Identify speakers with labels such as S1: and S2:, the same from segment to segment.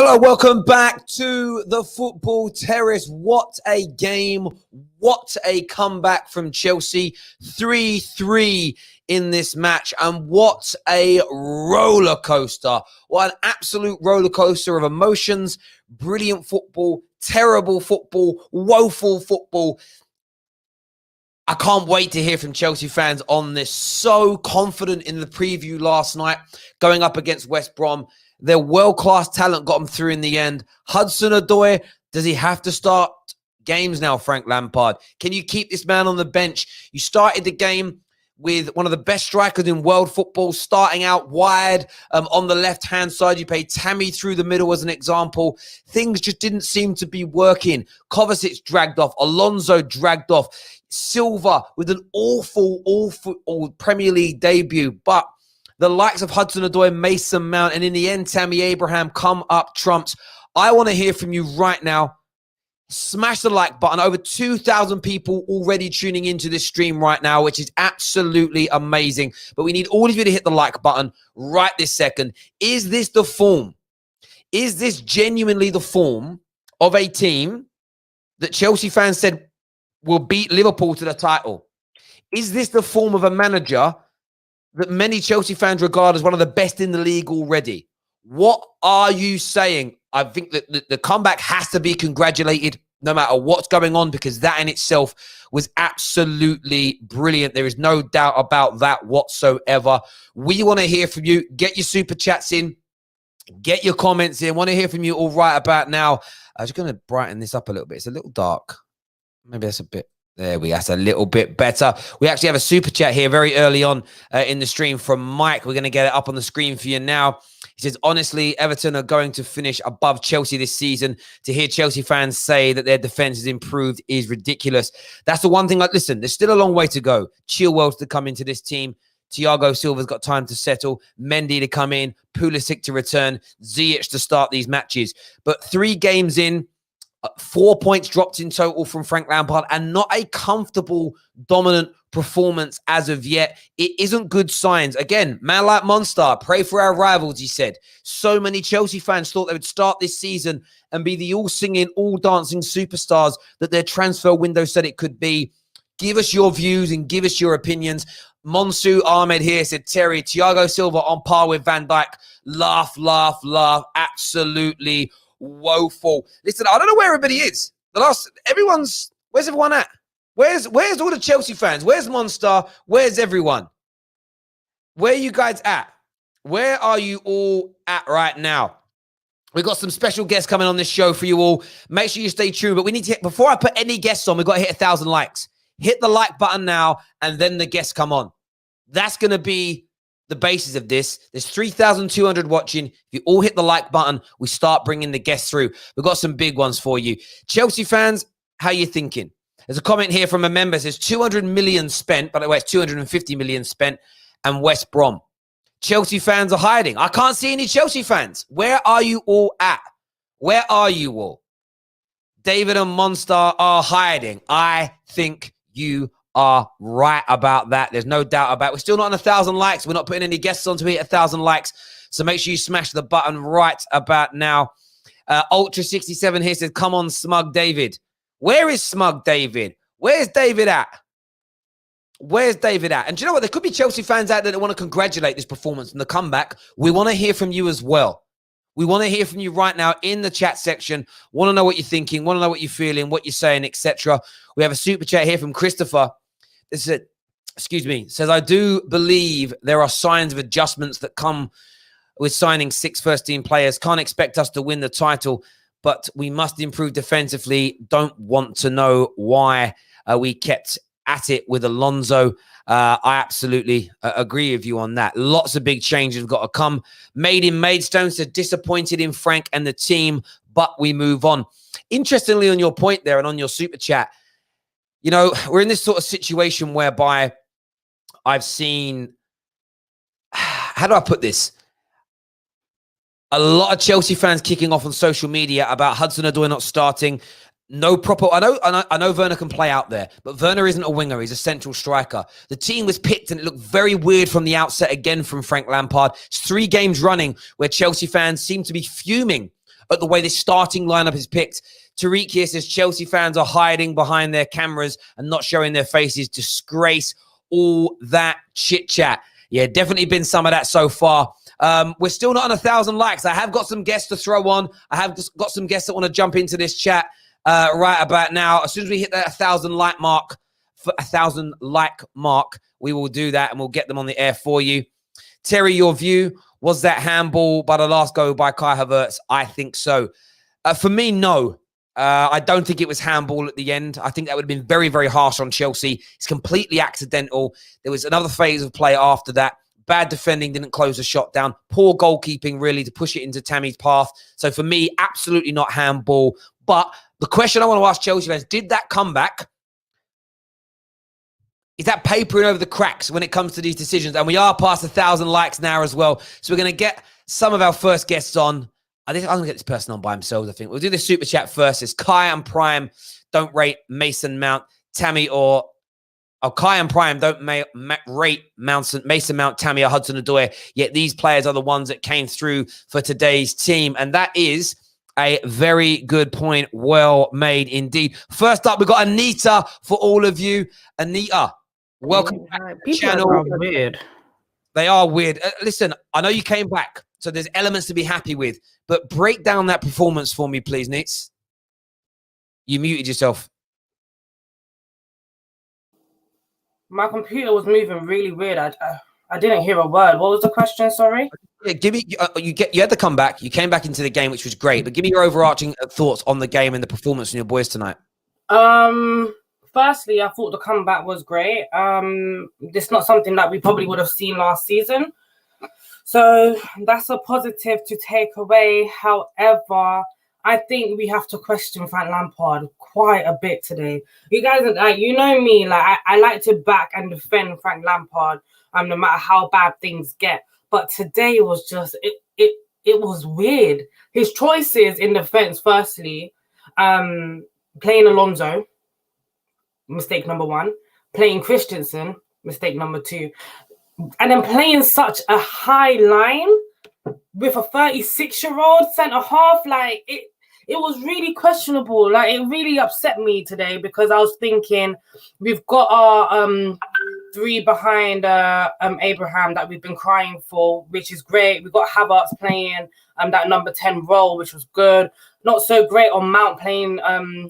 S1: Hello, welcome back to the Football Terrace. What a game. What a comeback from Chelsea. 3-3 in this match. And what a roller coaster. What an absolute roller coaster of emotions. Brilliant football, terrible football, woeful football. I can't wait to hear from Chelsea fans on this. So confident in the preview last night, going up against West Brom. Their world-class talent got them through in the end. Hudson-Odoi, does he have to start games now, Frank Lampard? Can you keep this man on the bench? You started the game with one of the best strikers in world football, starting out wide on the left-hand side. You played Tammy through the middle as an example. Things just didn't seem to be working. Kovacic dragged off. Alonso dragged off. Silva with an awful Premier League debut. But the likes of Hudson-Odoi, Mason Mount, and in the end, Tammy Abraham come up trumps. I want to hear from you right now. Smash the like button. Over 2,000 people already tuning into this stream right now, which is absolutely amazing. But we need all of you to hit the like button right this second. Is this the form? Is this genuinely the form of a team that Chelsea fans said will beat Liverpool to the title? Is this the form of a manager that many Chelsea fans regard as one of the best in the league already? What are you saying? I think that the comeback has to be congratulated no matter what's going on, because that in itself was absolutely brilliant. There is no doubt about that whatsoever. We want to hear from you. Get your super chats in. Get your comments in. Want to hear from you all right about now. I'm just going to brighten this up a little bit. It's a little dark. Maybe that's a bit. There we go. That's a little bit better. We actually have a super chat here very early on in the stream from Mike. We're going to get it up on the screen for you now. He says, honestly, Everton are going to finish above Chelsea this season. To hear Chelsea fans say that their defense has improved is ridiculous. That's the one thing. Like, listen, there's still a long way to go. Chilwell's to come into this team. Thiago Silva's got time to settle. Mendy to come in. Pulisic to return. Ziyech to start these matches. But 3 games in, 4 points dropped in total from Frank Lampard, and not a comfortable, dominant performance as of yet. It isn't good signs. Again, man like Monster, pray for our rivals, he said. So many Chelsea fans thought they would start this season and be the all-singing, all-dancing superstars that their transfer window said it could be. Give us your views and give us your opinions. Monsu Ahmed here said, Terry, Thiago Silva on par with Van Dijk. Laugh, laugh, laugh. Absolutely woeful. Listen, I don't know where everybody is. Where's everyone at? Where's all the Chelsea fans? Where's Monster? Where's everyone? Where are you guys at? Where are you all at right now? We've got some special guests coming on this show for you all. Make sure you stay tuned. But we need to hit, before I put any guests on, we've got to hit 1,000 likes. Hit the like button now, and then the guests come on. That's going to be the basis of this. There's 3,200 watching. If you all hit the like button, we start bringing the guests through. We've got some big ones for you. Chelsea fans, how you thinking? There's a comment here from a member. It says 200 million spent. By the way, it's 250 million spent. And West Brom. Chelsea fans are hiding. I can't see any Chelsea fans. Where are you all at? Where are you all? David and Monster are hiding. I think you are right about that. There's no doubt about it. We're still not on 1,000 likes. We're not putting any guests on to hit 1,000 likes. So make sure you smash the button right about now. Ultra67 here says, come on, Smug David. Where is Smug David? Where's David at? Where's David at? And do you know what? There could be Chelsea fans out there that want to congratulate this performance and the comeback. We want to hear from you as well. We want to hear from you right now in the chat section. Want to know what you're thinking, want to know what you're feeling, what you're saying, etc. We have a super chat here from Christopher. This is says, I do believe there are signs of adjustments that come with signing 6 first-team players. Can't expect us to win the title, but we must improve defensively. Don't want to know why we kept at it with Alonso. I absolutely agree with you on that. Lots of big changes have got to come. Made in Maidstone said, disappointed in Frank and the team, but we move on. Interestingly, on your point there and on your super chat, you know, we're in this sort of situation whereby I've seen, how do I put this? A lot of Chelsea fans kicking off on social media about Hudson-Odoi not starting. No proper. I know Werner can play out there, but Werner isn't a winger. He's a central striker. The team was picked, and it looked very weird from the outset again from Frank Lampard. It's 3 games running where Chelsea fans seem to be fuming at the way this starting lineup is picked. Tariq here says Chelsea fans are hiding behind their cameras and not showing their faces. Disgrace. All that chit-chat. Yeah, definitely been some of that so far. We're still not on 1,000 likes. I have got some guests to throw on. I have got some guests that want to jump into this chat right about now. As soon as we hit that 1,000 like mark, we will do that and we'll get them on the air for you. Terry, your view, was that handball by the last goal by Kai Havertz? I think so. For me, no. I don't think it was handball at the end. I think that would have been very, very harsh on Chelsea. It's completely accidental. There was another phase of play after that. Bad defending, didn't close the shot down. Poor goalkeeping, really, to push it into Tammy's path. So for me, absolutely not handball. But the question I want to ask Chelsea fans, did that comeback, is that papering over the cracks when it comes to these decisions? And we are past 1,000 likes now as well. So we're going to get some of our first guests on. I'm going to get this person on by themselves, I think. We'll do the super chat first. It's Kai and Prime don't rate Mason Mount, Tammy, or... Oh, Kai and Prime don't rate Mason Mount, Tammy, or Hudson-Odoi. Yet these players are the ones that came through for today's team. And that is a very good point. Well made indeed. First up, we've got Anita for all of you. Anita, welcome back to the channel.
S2: Are weird.
S1: They are weird. Listen, I know you came back, so there's elements to be happy with. But break down that performance for me, please, Nitz. You muted yourself.
S2: My computer was moving really weird. I didn't hear a word. What was the question? Sorry.
S1: Yeah, give me. You had to come back. You came back into the game, which was great. But give me your overarching thoughts on the game and the performance from your boys tonight.
S2: Firstly, I thought the comeback was great. It's not something that we probably would have seen last season. So that's a positive to take away. However, I think we have to question Frank Lampard quite a bit today. You guys, you know me, I like to back and defend Frank Lampard, no matter how bad things get. But today was just it was weird. His choices in defense, firstly, playing Alonso, mistake number one, playing Christensen, mistake number two. And then playing such a high line with a 36-year-old centre half, it was really questionable. It really upset me today because I was thinking we've got our three behind Abraham that we've been crying for, which is great. We've got Havertz playing that number 10 role, which was good. Not so great on Mount playing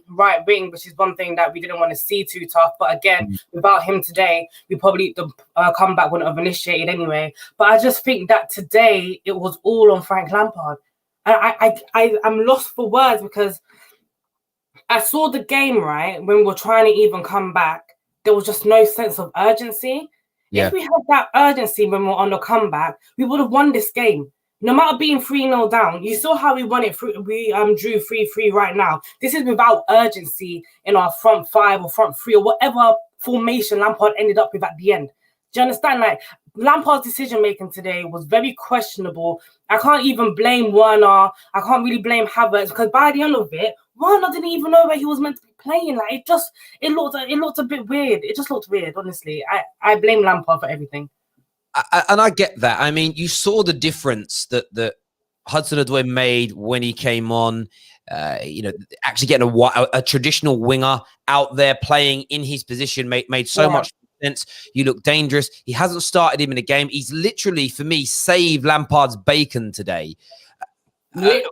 S2: right wing, which is one thing that we didn't want to see too tough. But again, without him today, the comeback wouldn't have initiated anyway. But I just think that today it was all on Frank Lampard. And I'm lost for words because I saw the game, right, when we were trying to even come back. There was just no sense of urgency. Yeah. If we had that urgency when we were on the comeback, we would have won this game. No matter being 3-0 down, you saw how we won it. We drew 3-3 right now. This is without urgency in our front five or front three or whatever formation Lampard ended up with at the end. Do you understand? Lampard's decision-making today was very questionable. I can't even blame Werner. I can't really blame Havertz because by the end of it, Werner didn't even know where he was meant to be playing. It looked a bit weird. It just looked weird, honestly. I blame Lampard for everything.
S1: And I get that. I mean, you saw the difference that Hudson-Odoi made when he came on. Actually getting a traditional winger out there playing in his position made so much sense. You look dangerous. He hasn't started him in a game. He's literally, for me, saved Lampard's bacon today. He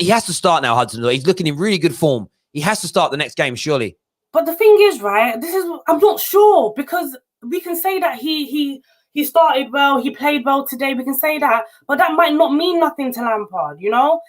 S1: has to start now, Hudson-Odoi. He's looking in really good form. He has to start the next game, surely.
S2: But the thing is, right, I'm not sure because we can say that he started well, he played well today, we can say that, but that might not mean nothing to Lampard, you know?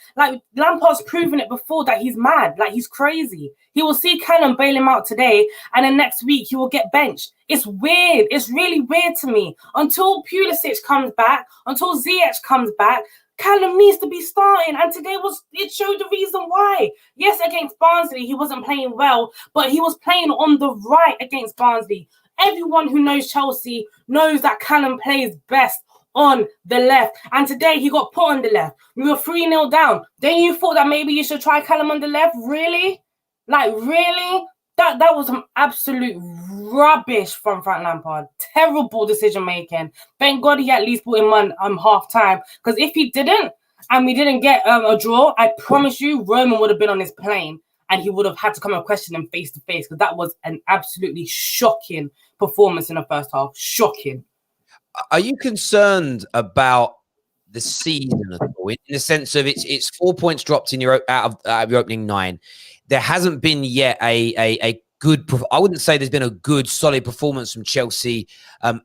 S2: Lampard's proven it before that he's mad, he's crazy. He will see Callum bail him out today, and then next week he will get benched. It's weird. It's really weird to me. Until Pulisic comes back, until Ziyech comes back, Callum needs to be starting, and today it showed the reason why. Yes, against Barnsley, he wasn't playing well, but he was playing on the right against Barnsley. Everyone who knows Chelsea knows that Callum plays best on the left. And today he got put on the left. We were 3-0 down. Then you thought that maybe you should try Callum on the left? Really? Really? That was some absolute rubbish from Frank Lampard. Terrible decision making. Thank God he at least put him on half time. Because if he didn't, and we didn't get a draw, I promise you, Roman would have been on his plane and he would have had to come and question him face to face, because that was an absolutely shocking performance in the first half. Shocking.
S1: Are you concerned about the season at all, in the sense of it's 4 points dropped in your out of your opening 9? There hasn't been yet a good. I wouldn't say there's been a good solid performance from Chelsea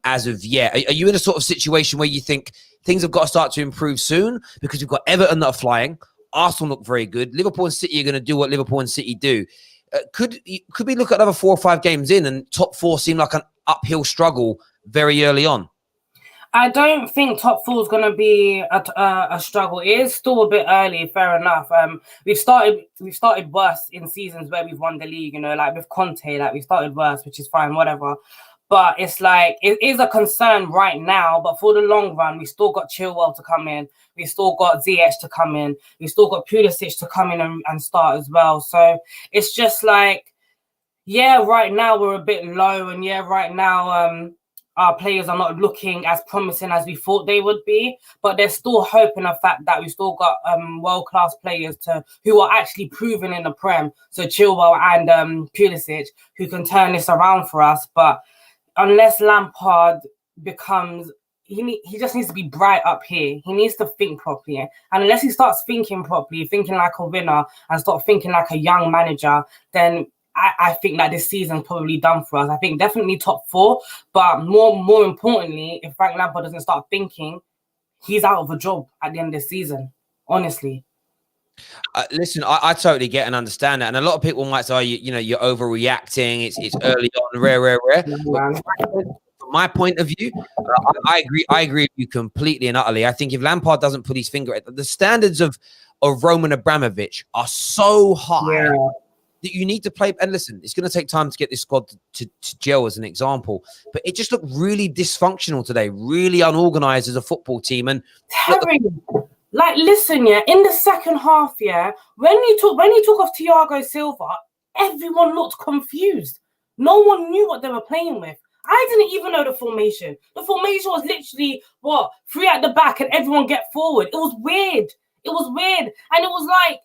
S1: as of yet. Are you in a sort of situation where you think things have got to start to improve soon, because we've got Everton that are flying, Arsenal look very good, Liverpool and City are going to do what Liverpool and City do? Could we look at another 4 or 5 games in and top 4 seem like an uphill struggle very early on?
S2: I don't think top 4 is going to be a struggle. It is still a bit early, fair enough. We've started worse in seasons where we've won the league, you know, like with Conte, like we started worse, which is fine, whatever. But it's like, it is a concern right now, but for the long run, we still got Chilwell to come in. We still got Ziyech to come in. We still got Pulisic to come in and start as well. So it's just like, yeah, right now we're a bit low, and yeah, right now, our players are not looking as promising as we thought they would be, but there's still hope in the fact that we've still got world-class players who are actually proven in the Prem. So Chilwell and Pulisic, who can turn this around for us. But unless Lampard becomes, he just needs to be bright up here. He needs to think properly. And unless he starts thinking properly, thinking like a winner, and start thinking like a young manager, then I think that this season's probably done for us. I think definitely top 4, but more importantly, if Frank Lampard doesn't start thinking, he's out of a job at the end of the season, honestly.
S1: Listen, I totally get and understand that. And a lot of people might say, oh, you're overreacting. It's early on, rare. From my point of view, I agree with you completely and utterly. I think if Lampard doesn't put his finger at the standards of Roman Abramovich are so high, that you need to play. And listen, it's going to take time to get this squad to gel, as an example. But it just looked really dysfunctional today, really unorganized as a football team. And
S2: like, listen, yeah, in the second half, yeah, when he took off Thiago Silva, everyone looked confused. No one knew what they were playing with. I didn't even know the formation. The formation was literally 3 at the back and everyone get forward. It was weird. And it was like,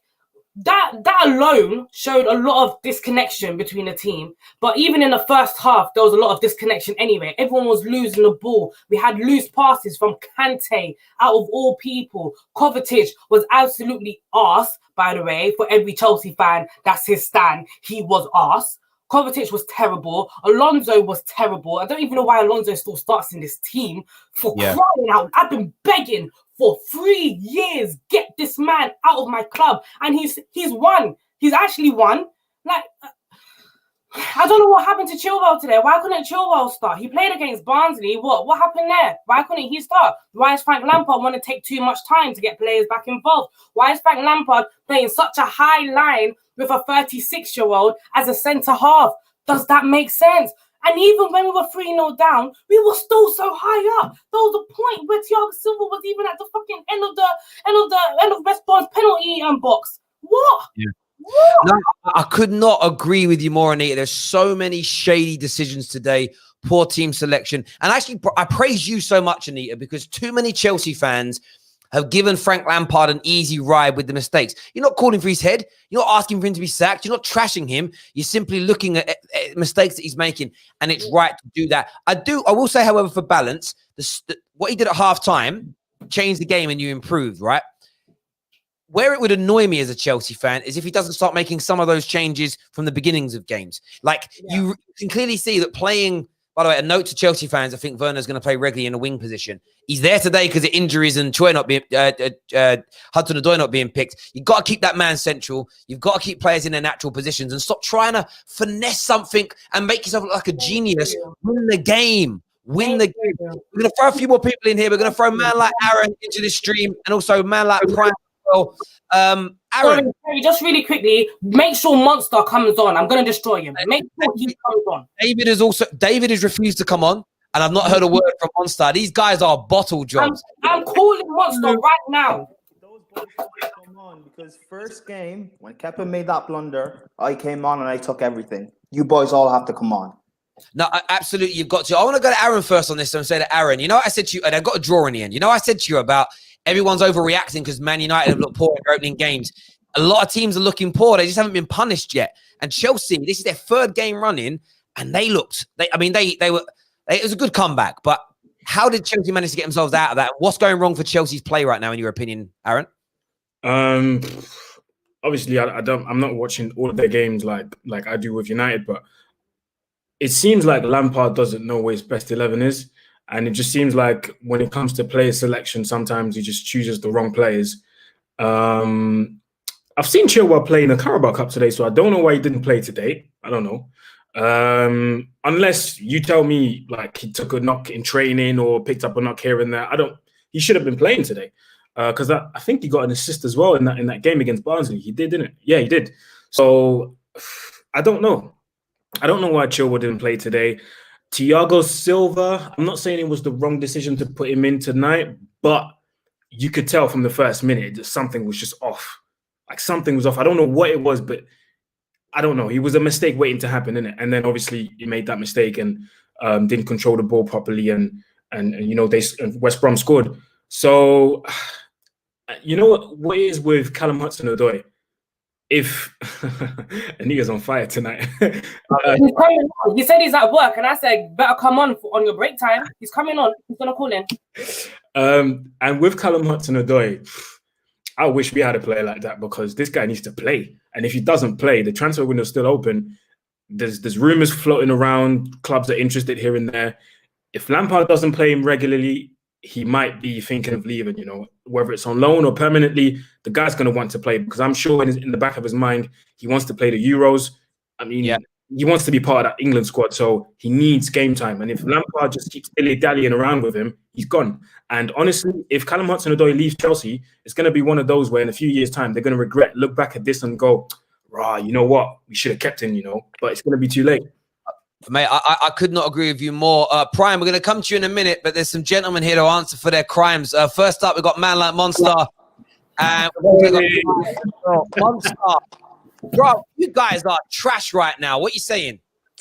S2: that alone showed a lot of disconnection between the team. But even in the first half, there was a lot of disconnection anyway. Everyone was losing the ball. We had loose passes from Kante, out of all people. Kovacic was absolutely arse, by the way. For every Chelsea fan, that's his stand. He was arse. Kovacic was terrible. Alonso was terrible. I don't even know why Alonso still starts in this team. For crying out, I've been begging for 3 years, get this man out of my club. And he's won. He's actually won. Like, I don't know what happened to Chilwell today. Why couldn't Chilwell start? He played against Barnsley. What happened there? Why couldn't he start? Why is Frank Lampard want to take too much time to get players back involved? Why is Frank Lampard playing such a high line with a 36-year-old as a centre half? Does that make sense? And even when we were 3-0 down, we were still so high up. There was a point where Thiago Silva was even at the fucking end of West Brom's penalty box. What? Yeah. What?
S1: No, I could not agree with you more, Anita. There's so many shady decisions today. Poor team selection. And actually, I praise you so much, Anita, because too many Chelsea fans have given Frank Lampard an easy ride with the mistakes. You're not calling for his head. You're not asking for him to be sacked. You're not trashing him. You're simply looking at mistakes that he's making, and it's right to do that. I will say, however, for balance, what he did at halftime changed the game and you improved, right? Where it would annoy me as a Chelsea fan is if he doesn't start making some of those changes from the beginnings of games. You can clearly see that playing. By the way, a note to Chelsea fans, I think Werner's going to play regularly in a wing position. He's there today because of injuries and Hudson-Odoi not being picked. You've got to keep that man central. You've got to keep players in their natural positions and stop trying to finesse something and make yourself look like a genius. Win the game. Win the game. We're going to throw a few more people in here. We're going to throw a man like Aaron into this stream and also a man like Prime. Well, Aaron,
S2: sorry, just really quickly, make sure Monster comes on. I'm going to destroy him. Make sure he comes on.
S1: David has refused to come on, and I've not heard a word from Monster. These guys are bottle jobs.
S2: I'm calling Monster right now.
S3: Those boys come on because first game when Kepa made that blunder, I came on and I took everything. You boys all have to come on.
S1: No, absolutely, you've got to. I want to go to Aaron first on this and say to Aaron, you know what I said to you, and I got a draw in the end. You know what I said to you about everyone's overreacting because Man United have looked poor in their opening games. A lot of teams are looking poor. They just haven't been punished yet. And Chelsea, this is their third game running, and they looked. It was a good comeback. But how did Chelsea manage to get themselves out of that? What's going wrong for Chelsea's play right now, in your opinion, Aaron?
S4: Obviously, I'm not watching all of their games like I do with United, but it seems like Lampard doesn't know where his best 11 is. And it just seems like when it comes to player selection, sometimes he just chooses the wrong players. I've seen Chilwell play in the Carabao Cup today, so I don't know why he didn't play today. I don't know. Unless you tell me like he took a knock in training or picked up a knock here and there. He should have been playing today. Because I think he got an assist as well in that game against Barnsley. He did, didn't it? Yeah, he did. So I don't know. I don't know why Chilwell didn't play today. Thiago Silva, I'm not saying it was the wrong decision to put him in tonight, but you could tell from the first minute that something was just off. Like something was off. I don't know what it was, but I don't know. He was a mistake waiting to happen, innit? And then obviously he made that mistake and didn't control the ball properly, and you know West Brom scored. So you know what it is with Callum Hudson-Odoi? If and he is on fire tonight.
S2: He's coming on. He said he's at work, and I said, better come on your break time. He's coming on. He's gonna call in.
S4: And with Callum Hudson-Odoi, I wish we had a player like that, because this guy needs to play. And if he doesn't play, the transfer window is still open. There's rumors floating around. Clubs are interested here and there. If Lampard doesn't play him regularly, he might be thinking of leaving, you know, whether it's on loan or permanently. The guy's going to want to play, because I'm sure in the back of his mind, he wants to play the Euros. I mean, he wants to be part of that England squad, so he needs game time. And if Lampard just keeps dilly-dallying around with him, he's gone. And honestly, if Callum Hudson-Odoi leaves Chelsea, it's going to be one of those where in a few years' time, they're going to look back at this and go, rah, you know what? We should have kept him, you know, but it's going to be too late.
S1: Mate, I could not agree with you more. Prime, we're going to come to you in a minute, but there's some gentlemen here to answer for their crimes. First up, we've got Man Like Monster. And we've got Monster. Bro, you guys are trash right now. What are you saying?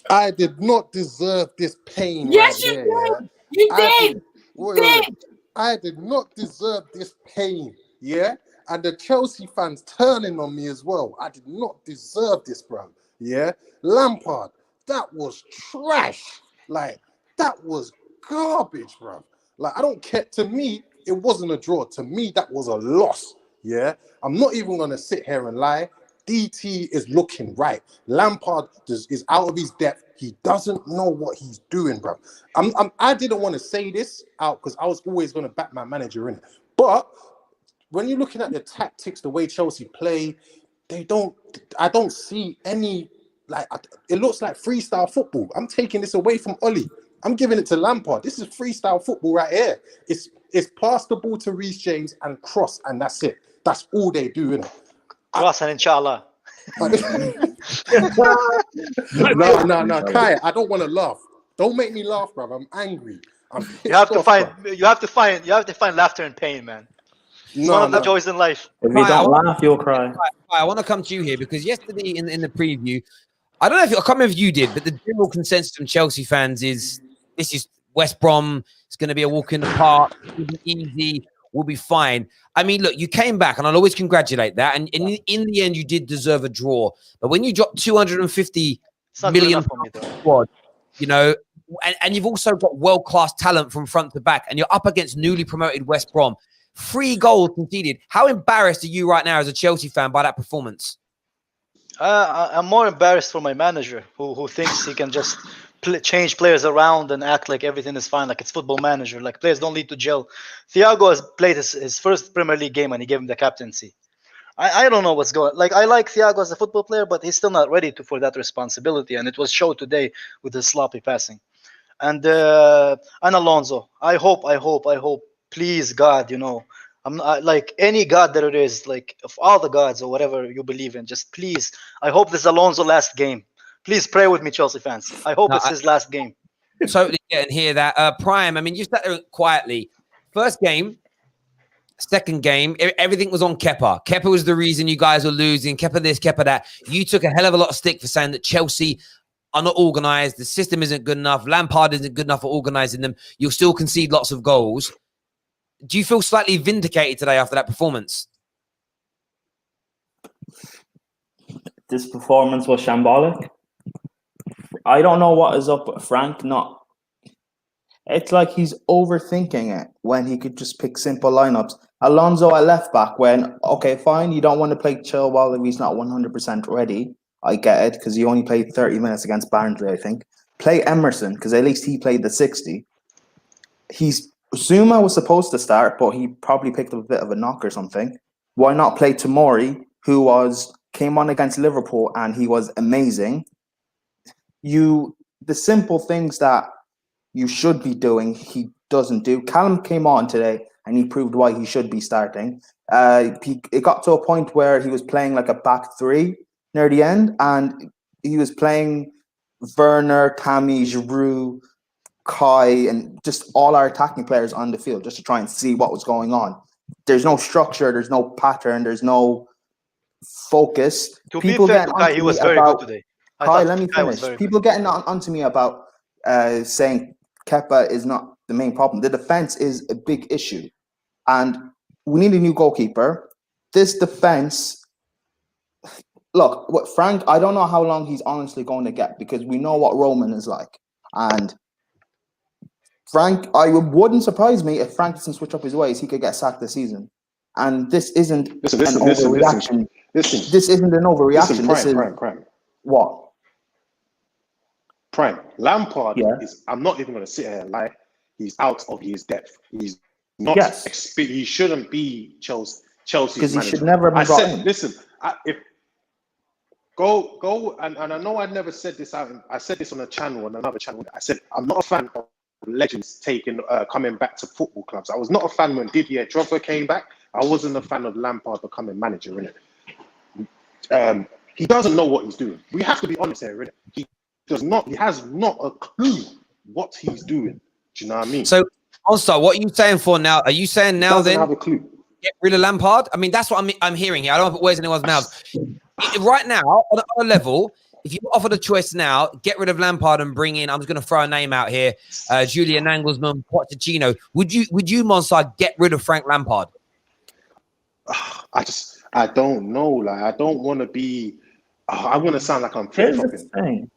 S5: I did not deserve this pain.
S2: Yes,
S5: right
S2: you
S5: there,
S2: did.
S5: Yeah?
S2: You did.
S5: Wait. I did not deserve this pain. Yeah? And the Chelsea fans turning on me as well. I did not deserve this, bro. Yeah? Lampard. That was trash. Like, that was garbage, bro. Like, I don't care. To me, it wasn't a draw. To me, that was a loss. Yeah? I'm not even going to sit here and lie. DT is looking right. Lampard is out of his depth. He doesn't know what he's doing, bro. I didn't want to say this out because I was always going to back my manager in it. But when you're looking at the tactics, the way Chelsea play, I don't see any. Like, it looks like freestyle football. I'm taking this away from Oli. I'm giving it to Lampard. This is freestyle football right here. It's pass the ball to Reece James and cross, and that's it. That's all they do, innit?
S6: Cross and inshallah.
S5: No, Kai, I don't want to laugh. Don't make me laugh, bro. I'm angry.
S6: You have to find laughter and pain, man. It's one of the joys in life.
S3: If you don't laugh, you'll cry.
S1: I want to come to you here because yesterday in the preview, I can't remember if you did, but the general consensus from Chelsea fans is this is West Brom. It's going to be a walk in the park. It'll be easy. We'll be fine. I mean, look, you came back, and I'll always congratulate that. And in the end, you did deserve a draw. But when you dropped 250 million squad, you know, and you've also got world-class talent from front to back, and you're up against newly promoted West Brom. 3 goals conceded. How embarrassed are you right now as a Chelsea fan by that performance?
S6: I'm more embarrassed for my manager, who thinks he can just change players around and act like everything is fine, like it's Football Manager, like players don't need to gel. Thiago has played his first Premier League game and he gave him the captaincy. I don't know what's going on. Like, I like Thiago as a football player, but he's still not ready for that responsibility, and it was shown today with the sloppy passing. And Alonso, I hope, please, God, you know, I'm not, like any God that it is, like of all the gods or whatever you believe in, just please, I hope this is Alonso last game. Please pray with me, Chelsea fans. I hope it's his last game.
S1: Totally get and hear that. Prime, I mean, you sat there quietly. First game, second game, everything was on Kepa. Kepa was the reason you guys were losing. Kepa this, Kepa that. You took a hell of a lot of stick for saying that Chelsea are not organised. The system isn't good enough. Lampard isn't good enough for organising them. You'll still concede lots of goals. do you feel slightly vindicated today after that performance?
S3: This performance was shambolic. I don't know what is up with Frank. It's like he's overthinking it when he could just pick simple lineups. Alonso at left back when, okay, fine, you don't want to play Chilwell if he's not 100% ready. I get it, because he only played 30 minutes against Barnsley, I think. Play Emerson, because at least he played the 60. Zuma was supposed to start, but he probably picked up a bit of a knock or something. Why not play Tomori, who came on against Liverpool and he was amazing? The simple things that you should be doing, he doesn't do. Callum came on today and he proved why he should be starting. It got to a point where he was playing like a back three near the end, and he was playing Werner, Tammy, Giroud, Kai, and just all our attacking players on the field just to try and see what was going on. There's no structure, there's no pattern, there's no focus.
S6: To be fair to Kai, he was very good today.
S3: Kai, let me finish. People getting onto me about saying Kepa is not the main problem. The defense is a big issue, and we need a new goalkeeper. This defense, look, what Frank, I don't know how long he's honestly going to get, because we know what Roman is like. And Frank, wouldn't surprise me if Frank doesn't switch up his ways. He could get sacked this season. And this isn't an overreaction. This isn't an overreaction.
S5: Prime.
S3: What?
S5: Prime. Lampard is, I'm not even going to sit here and lie, he's out of his depth. He's not, he shouldn't be Chelsea's
S3: because
S5: manager.
S3: He should never be brought in.
S5: Listen, Go, and I know I never said this out. I said this on another channel. I said I'm not a fan of legends coming back to football clubs. I was not a fan when Didier Drogba came back. I wasn't a fan of Lampard becoming manager, innit? He doesn't know what he's doing. We have to be honest here, innit? He has not a clue what he's doing. Do you know what I mean?
S1: So, also, what are you saying for now? Are you saying now then
S5: have a clue.
S1: Get rid of Lampard? I mean, that's what I'm hearing here. I don't know if it weighs in anyone's mouth. Right now, on a level, if you offer the choice now, get rid of Lampard and bring in, I'm just going to throw a name out here, Julian Nagelsmann, Pochettino. Would you, Monsar, get rid of Frank Lampard?
S5: I don't know. Like, I don't want to be, I want to sound like I'm flip-flopping.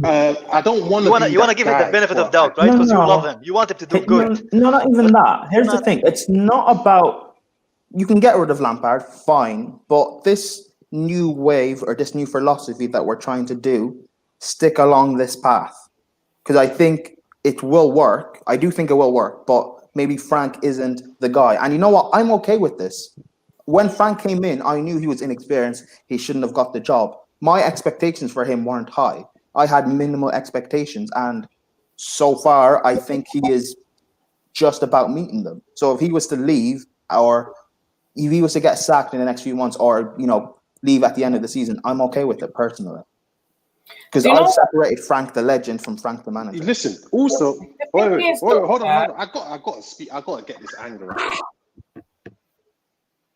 S5: I don't want to.
S6: You want to give him the benefit of doubt, right? Because you love him. You want him to do good.
S3: No, not even that. Here's the thing. It's not about, you can get rid of Lampard, fine, but this new wave or this new philosophy that we're trying to do, stick along this path, because I think it will work. I do think it will work, but maybe Frank isn't the guy. And you know what? I'm okay with this. When Frank came in, I knew he was inexperienced. He shouldn't have got the job. My expectations for him weren't high. I had minimal expectations, and so far, I think he is just about meeting them. So if he was to leave, or if he was to get sacked in the next few months, or leave at the end of the season, I'm okay with it personally. Because I've separated Frank the legend from Frank the manager.
S5: Listen, also, wait, hold on. I got to speak. I got to get this anger out.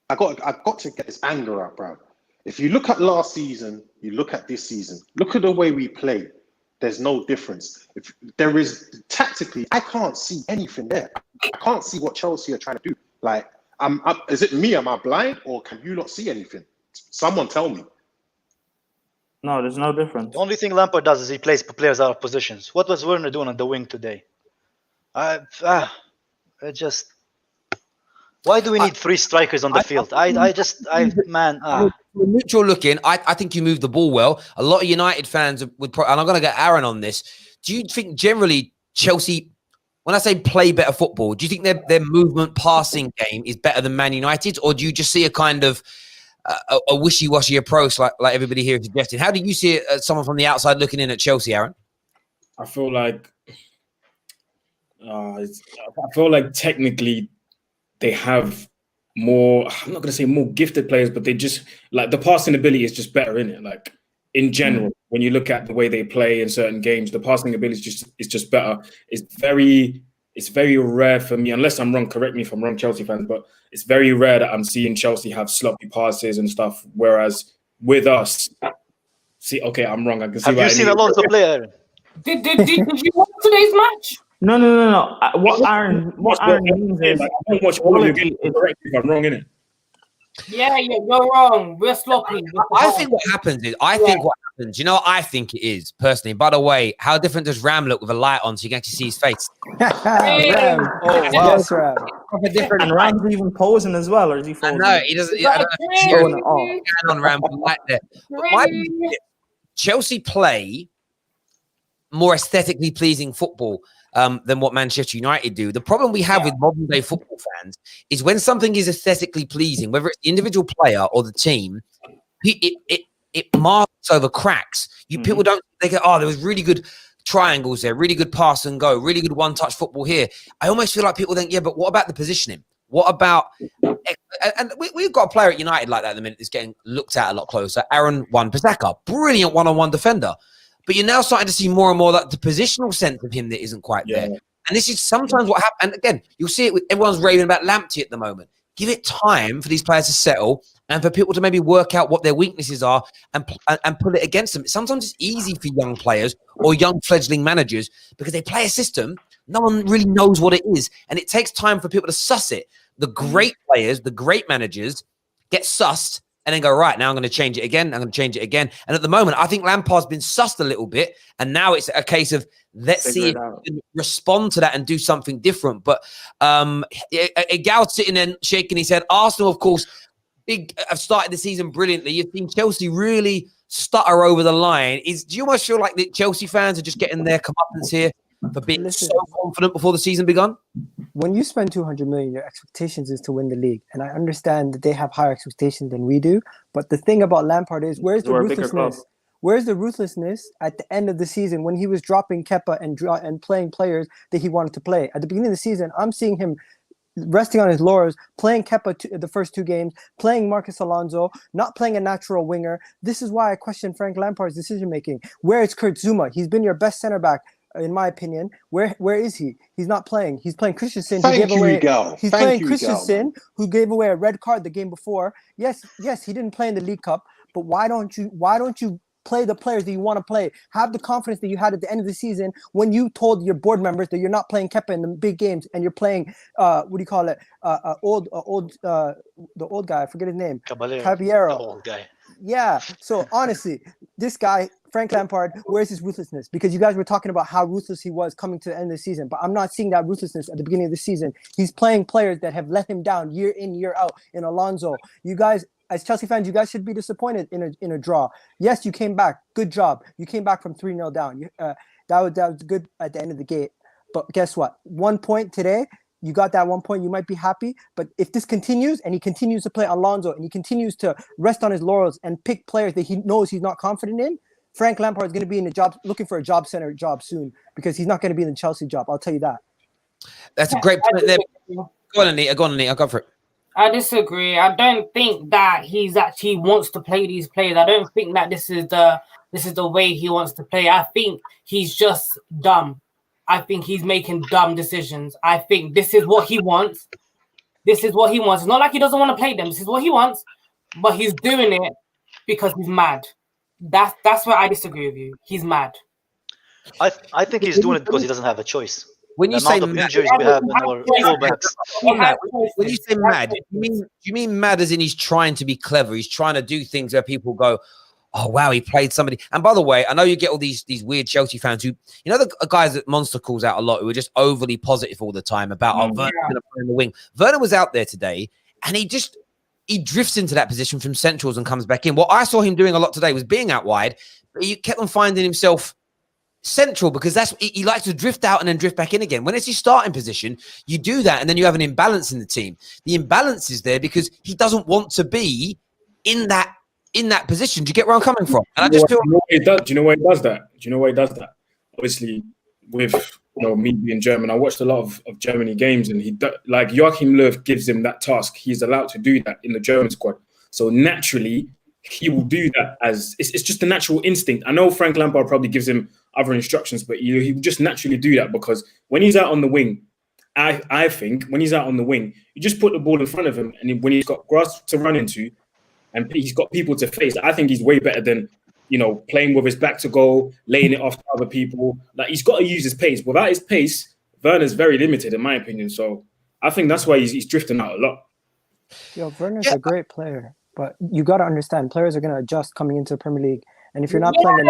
S5: I got to get this anger out, bro. If you look at last season, you look at this season. Look at the way we play. There's no difference. If there is tactically, I can't see anything there. I can't see what Chelsea are trying to do. Like, is it me? Am I blind, or can you not see anything? Someone tell me.
S3: No, there's no difference.
S6: The only thing Lampard does is he plays players out of positions. What was Werner doing on the wing today? Why do we need three strikers on the field?
S1: Neutral looking, I think you moved the ball well. A lot of United fans would, and I'm going to get Aaron on this. Do you think generally Chelsea, when I say play better football, do you think their movement passing game is better than Man United's, or do you just see a kind of a wishy-washy approach like everybody here is suggesting? How do you see it, someone from the outside looking in at Chelsea, Aaron?
S4: I feel like technically they have more, I'm not going to say more gifted players, but they just, like, the passing ability is just better in it. Like, in general, when you look at the way they play in certain games, the passing ability is just better. It's very rare for me, unless I'm wrong, correct me if I'm wrong, Chelsea fans, but it's very rare that I'm seeing Chelsea have sloppy passes and stuff, whereas with us, I'm wrong. I can see.
S6: Have you seen Alonso play, Aaron?
S2: Did you watch today's match?
S3: No. What Aaron means is
S4: I don't watch all of your games. Correct me if I'm wrong, innit?
S2: Yeah, you're wrong. We're sloppy.
S1: I think what happens is, you know what I think it is, personally? By the way, how different does Ram look with a light on so you can actually see his face?
S7: Ram.
S3: Oh, wow.
S7: Yes, Ram.
S1: Different.
S3: And Ram's even posing as well, or is he posing?
S1: No, he doesn't. I don't know if
S3: Oh,
S1: you
S3: no.
S1: on Ram light there. But Chelsea play more aesthetically pleasing football than what Manchester United do. The problem we have with modern day football fans is when something is aesthetically pleasing, whether it's the individual player or the team, it marks over cracks. People don't, they go, oh, there was really good triangles there, really good pass and go, really good one-touch football here. I almost feel like people think, yeah, but what about the positioning? What about, and we've got a player at United like that at the minute that's getting looked at a lot closer. Aaron Wan-Bissaka, brilliant one-on-one defender. But you're now starting to see more and more that the positional sense of him that isn't quite there. And this is sometimes what happens. And again, you'll see it with everyone's raving about Lamptey at the moment. Give it time for these players to settle and for people to maybe work out what their weaknesses are and put it against them. Sometimes it's easy for young players or young fledgling managers because they play a system. No one really knows what it is. And it takes time for people to suss it. The great players, the great managers get sussed and then go, right, now I'm going to change it again. I'm going to change it again. And at the moment, I think Lampard's been sussed a little bit. And now it's a case of let's see if he can respond to that and do something different. But Gal's sitting there shaking his head. Arsenal, of course, have started the season brilliantly. You've seen Chelsea really stutter over the line. Do you almost feel like the Chelsea fans are just getting their comeuppance here for being so confident before the season begun?
S7: When you spend 200 million, your expectations is to win the league. And I understand that they have higher expectations than we do. But the thing about Lampard is, where's the ruthlessness? Where's the ruthlessness at the end of the season when he was dropping Kepa and playing players that he wanted to play? At the beginning of the season, I'm seeing him resting on his laurels, playing Kepa the first two games, playing Marcus Alonso, not playing a natural winger. This is why I question Frank Lampard's decision-making. Where is Kurt Zuma? He's been your best center-back. In my opinion, where is he? He's not playing. He's playing Christensen. He's playing Christensen, who gave away a red card the game before. Yes, he didn't play in the League Cup, but why don't you play the players that you want to play? Have the confidence that you had at the end of the season when you told your board members that you're not playing Kepa in the big games and you're playing the old guy. I forget his name. Caballero.
S6: The old guy.
S7: Yeah. So honestly, this guy, Frank Lampard, where's his ruthlessness? Because you guys were talking about how ruthless he was coming to the end of the season, but I'm not seeing that ruthlessness at the beginning of the season. He's playing players that have let him down year in, year out. In Alonso, you guys, as Chelsea fans, you guys should be disappointed in a draw. Yes, you came back. Good job. You came back from 3-0 down. That was good at the end of the game. But guess what? 1 point today. You got that 1 point, you might be happy. But if this continues and he continues to play Alonso and he continues to rest on his laurels and pick players that he knows he's not confident in, Frank Lampard is going to be looking for a job center job soon because he's not going to be in the Chelsea job. I'll tell you that.
S1: That's a great point there. Go on, Anita. I'll go for it.
S2: I disagree. I don't think that he's actually wants to play these players. I don't think that this is the way he wants to play. I think he's just dumb. I think he's making dumb decisions. I think this is what he wants. This is what he wants. It's not like he doesn't want to play them. This is what he wants, but he's doing it because he's mad. That's where I disagree with you. He's mad.
S6: I think he's doing it because he doesn't have a choice.
S1: When you say mad,
S6: injuries we have in our fullbacks.
S1: When you say mad, do you mean mad as in he's trying to be clever? He's trying to do things where people go, oh, wow, he played somebody. And by the way, I know you get all these weird Chelsea fans who, the guys that Monster calls out a lot, who are just overly positive all the time about, Werner's going to play in the wing. Werner was out there today, and he drifts into that position from centrals and comes back in. What I saw him doing a lot today was being out wide, but he kept on finding himself central because he likes to drift out and then drift back in again. When it's his starting position, you do that, and then you have an imbalance in the team. The imbalance is there because he doesn't want to be in that position. Do you get where I'm coming from? And I just feel...
S4: Do you know why he does that? Obviously, with me being German, I watched a lot of Germany games, and Joachim Löw gives him that task. He's allowed to do that in the German squad. So naturally, he will do that as it's just a natural instinct. I know Frank Lampard probably gives him other instructions, but he will just naturally do that because when he's out on the wing, I think when he's out on the wing, you just put the ball in front of him, and when he's got grass to run into, and he's got people to face, I think he's way better than, playing with his back to goal, laying it off to other people. Like, he's got to use his pace. Without his pace, Werner's very limited, in my opinion. So I think that's why he's drifting out a lot.
S7: Yo, Werner's a great player, but you got to understand, players are going to adjust coming into the Premier League, and if you're not playing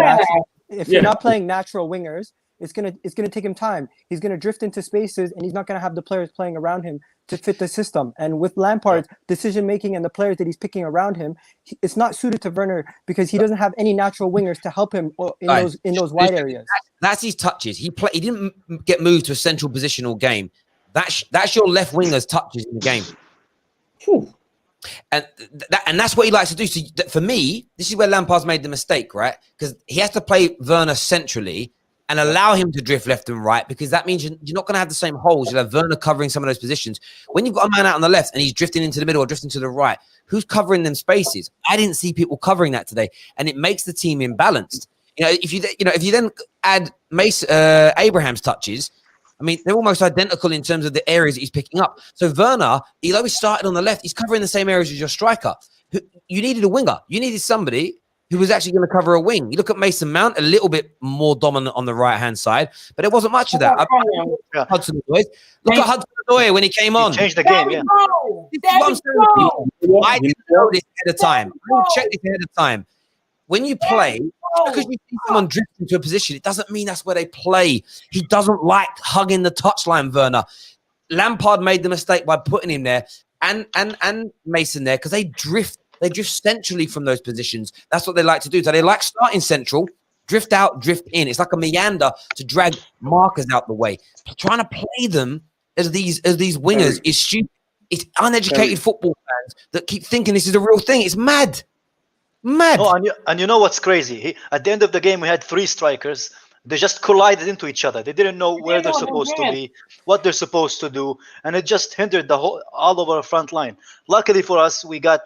S7: you're not playing natural wingers, it's gonna take him time. He's gonna drift into spaces, and he's not gonna have the players playing around him to fit the system. And with Lampard's decision making and the players that he's picking around him, it's not suited to Werner because he doesn't have any natural wingers to help him in those wide areas.
S1: That's his touches. He didn't get moved to a central position all game. That's your left winger's touches in the game.
S4: Whew.
S1: And that's what he likes to do. So for me, this is where Lampard's made the mistake, right? Because he has to play Werner centrally and allow him to drift left and right, because that means you're not going to have the same holes. You'll have Werner covering some of those positions. When you've got a man out on the left and he's drifting into the middle or drifting to the right, who's covering them spaces? I didn't see people covering that today, and it makes the team imbalanced. If you then add Abraham's touches, I mean, they're almost identical in terms of the areas that he's picking up. So Werner, although he started on the left, he's covering the same areas as your striker. You needed a winger. You needed somebody who was actually going to cover a wing. You look at Mason Mount, a little bit more dominant on the right-hand side, but there wasn't much of that. Hudson-Odoi. Look at Hudson-Odoi when he came on.
S6: He changed the game, yeah.
S1: I didn't know this ahead of time. I checked this ahead of time. When you play, because you see someone drift into a position, it doesn't mean that's where they play. He doesn't like hugging the touchline, Werner. Lampard made the mistake by putting him there and Mason there because they drift centrally from those positions. That's what they like to do. So they like starting central, drift out, drift in. It's like a meander to drag markers out the way. Trying to play them as these wingers is stupid. It's uneducated football fans that keep thinking this is a real thing. It's mad.
S6: No, and you know what's crazy? At the end of the game, we had 3 strikers. They just collided into each other. They didn't know where they're supposed to be, what they're supposed to do, and it just hindered all of our front line. Luckily for us, we got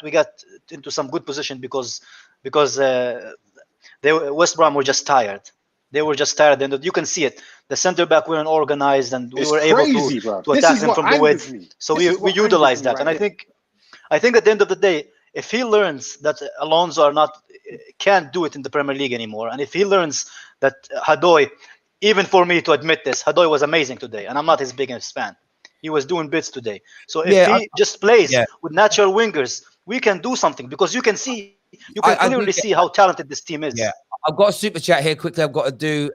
S6: into some good position because West Brom were just tired. They were just tired, and you can see it. The center back weren't organized, and we were able to attack them from the width. So we utilized that, and I think at the end of the day, if he learns that Alonso can't do it in the Premier League anymore, and if he learns that Odoi, even for me to admit this, Odoi was amazing today, and I'm not his biggest fan. He was doing bits today. So if he just plays with natural wingers, we can do something, because you can clearly see how talented this team is.
S1: Yeah. I've got a super chat here quickly I've got to do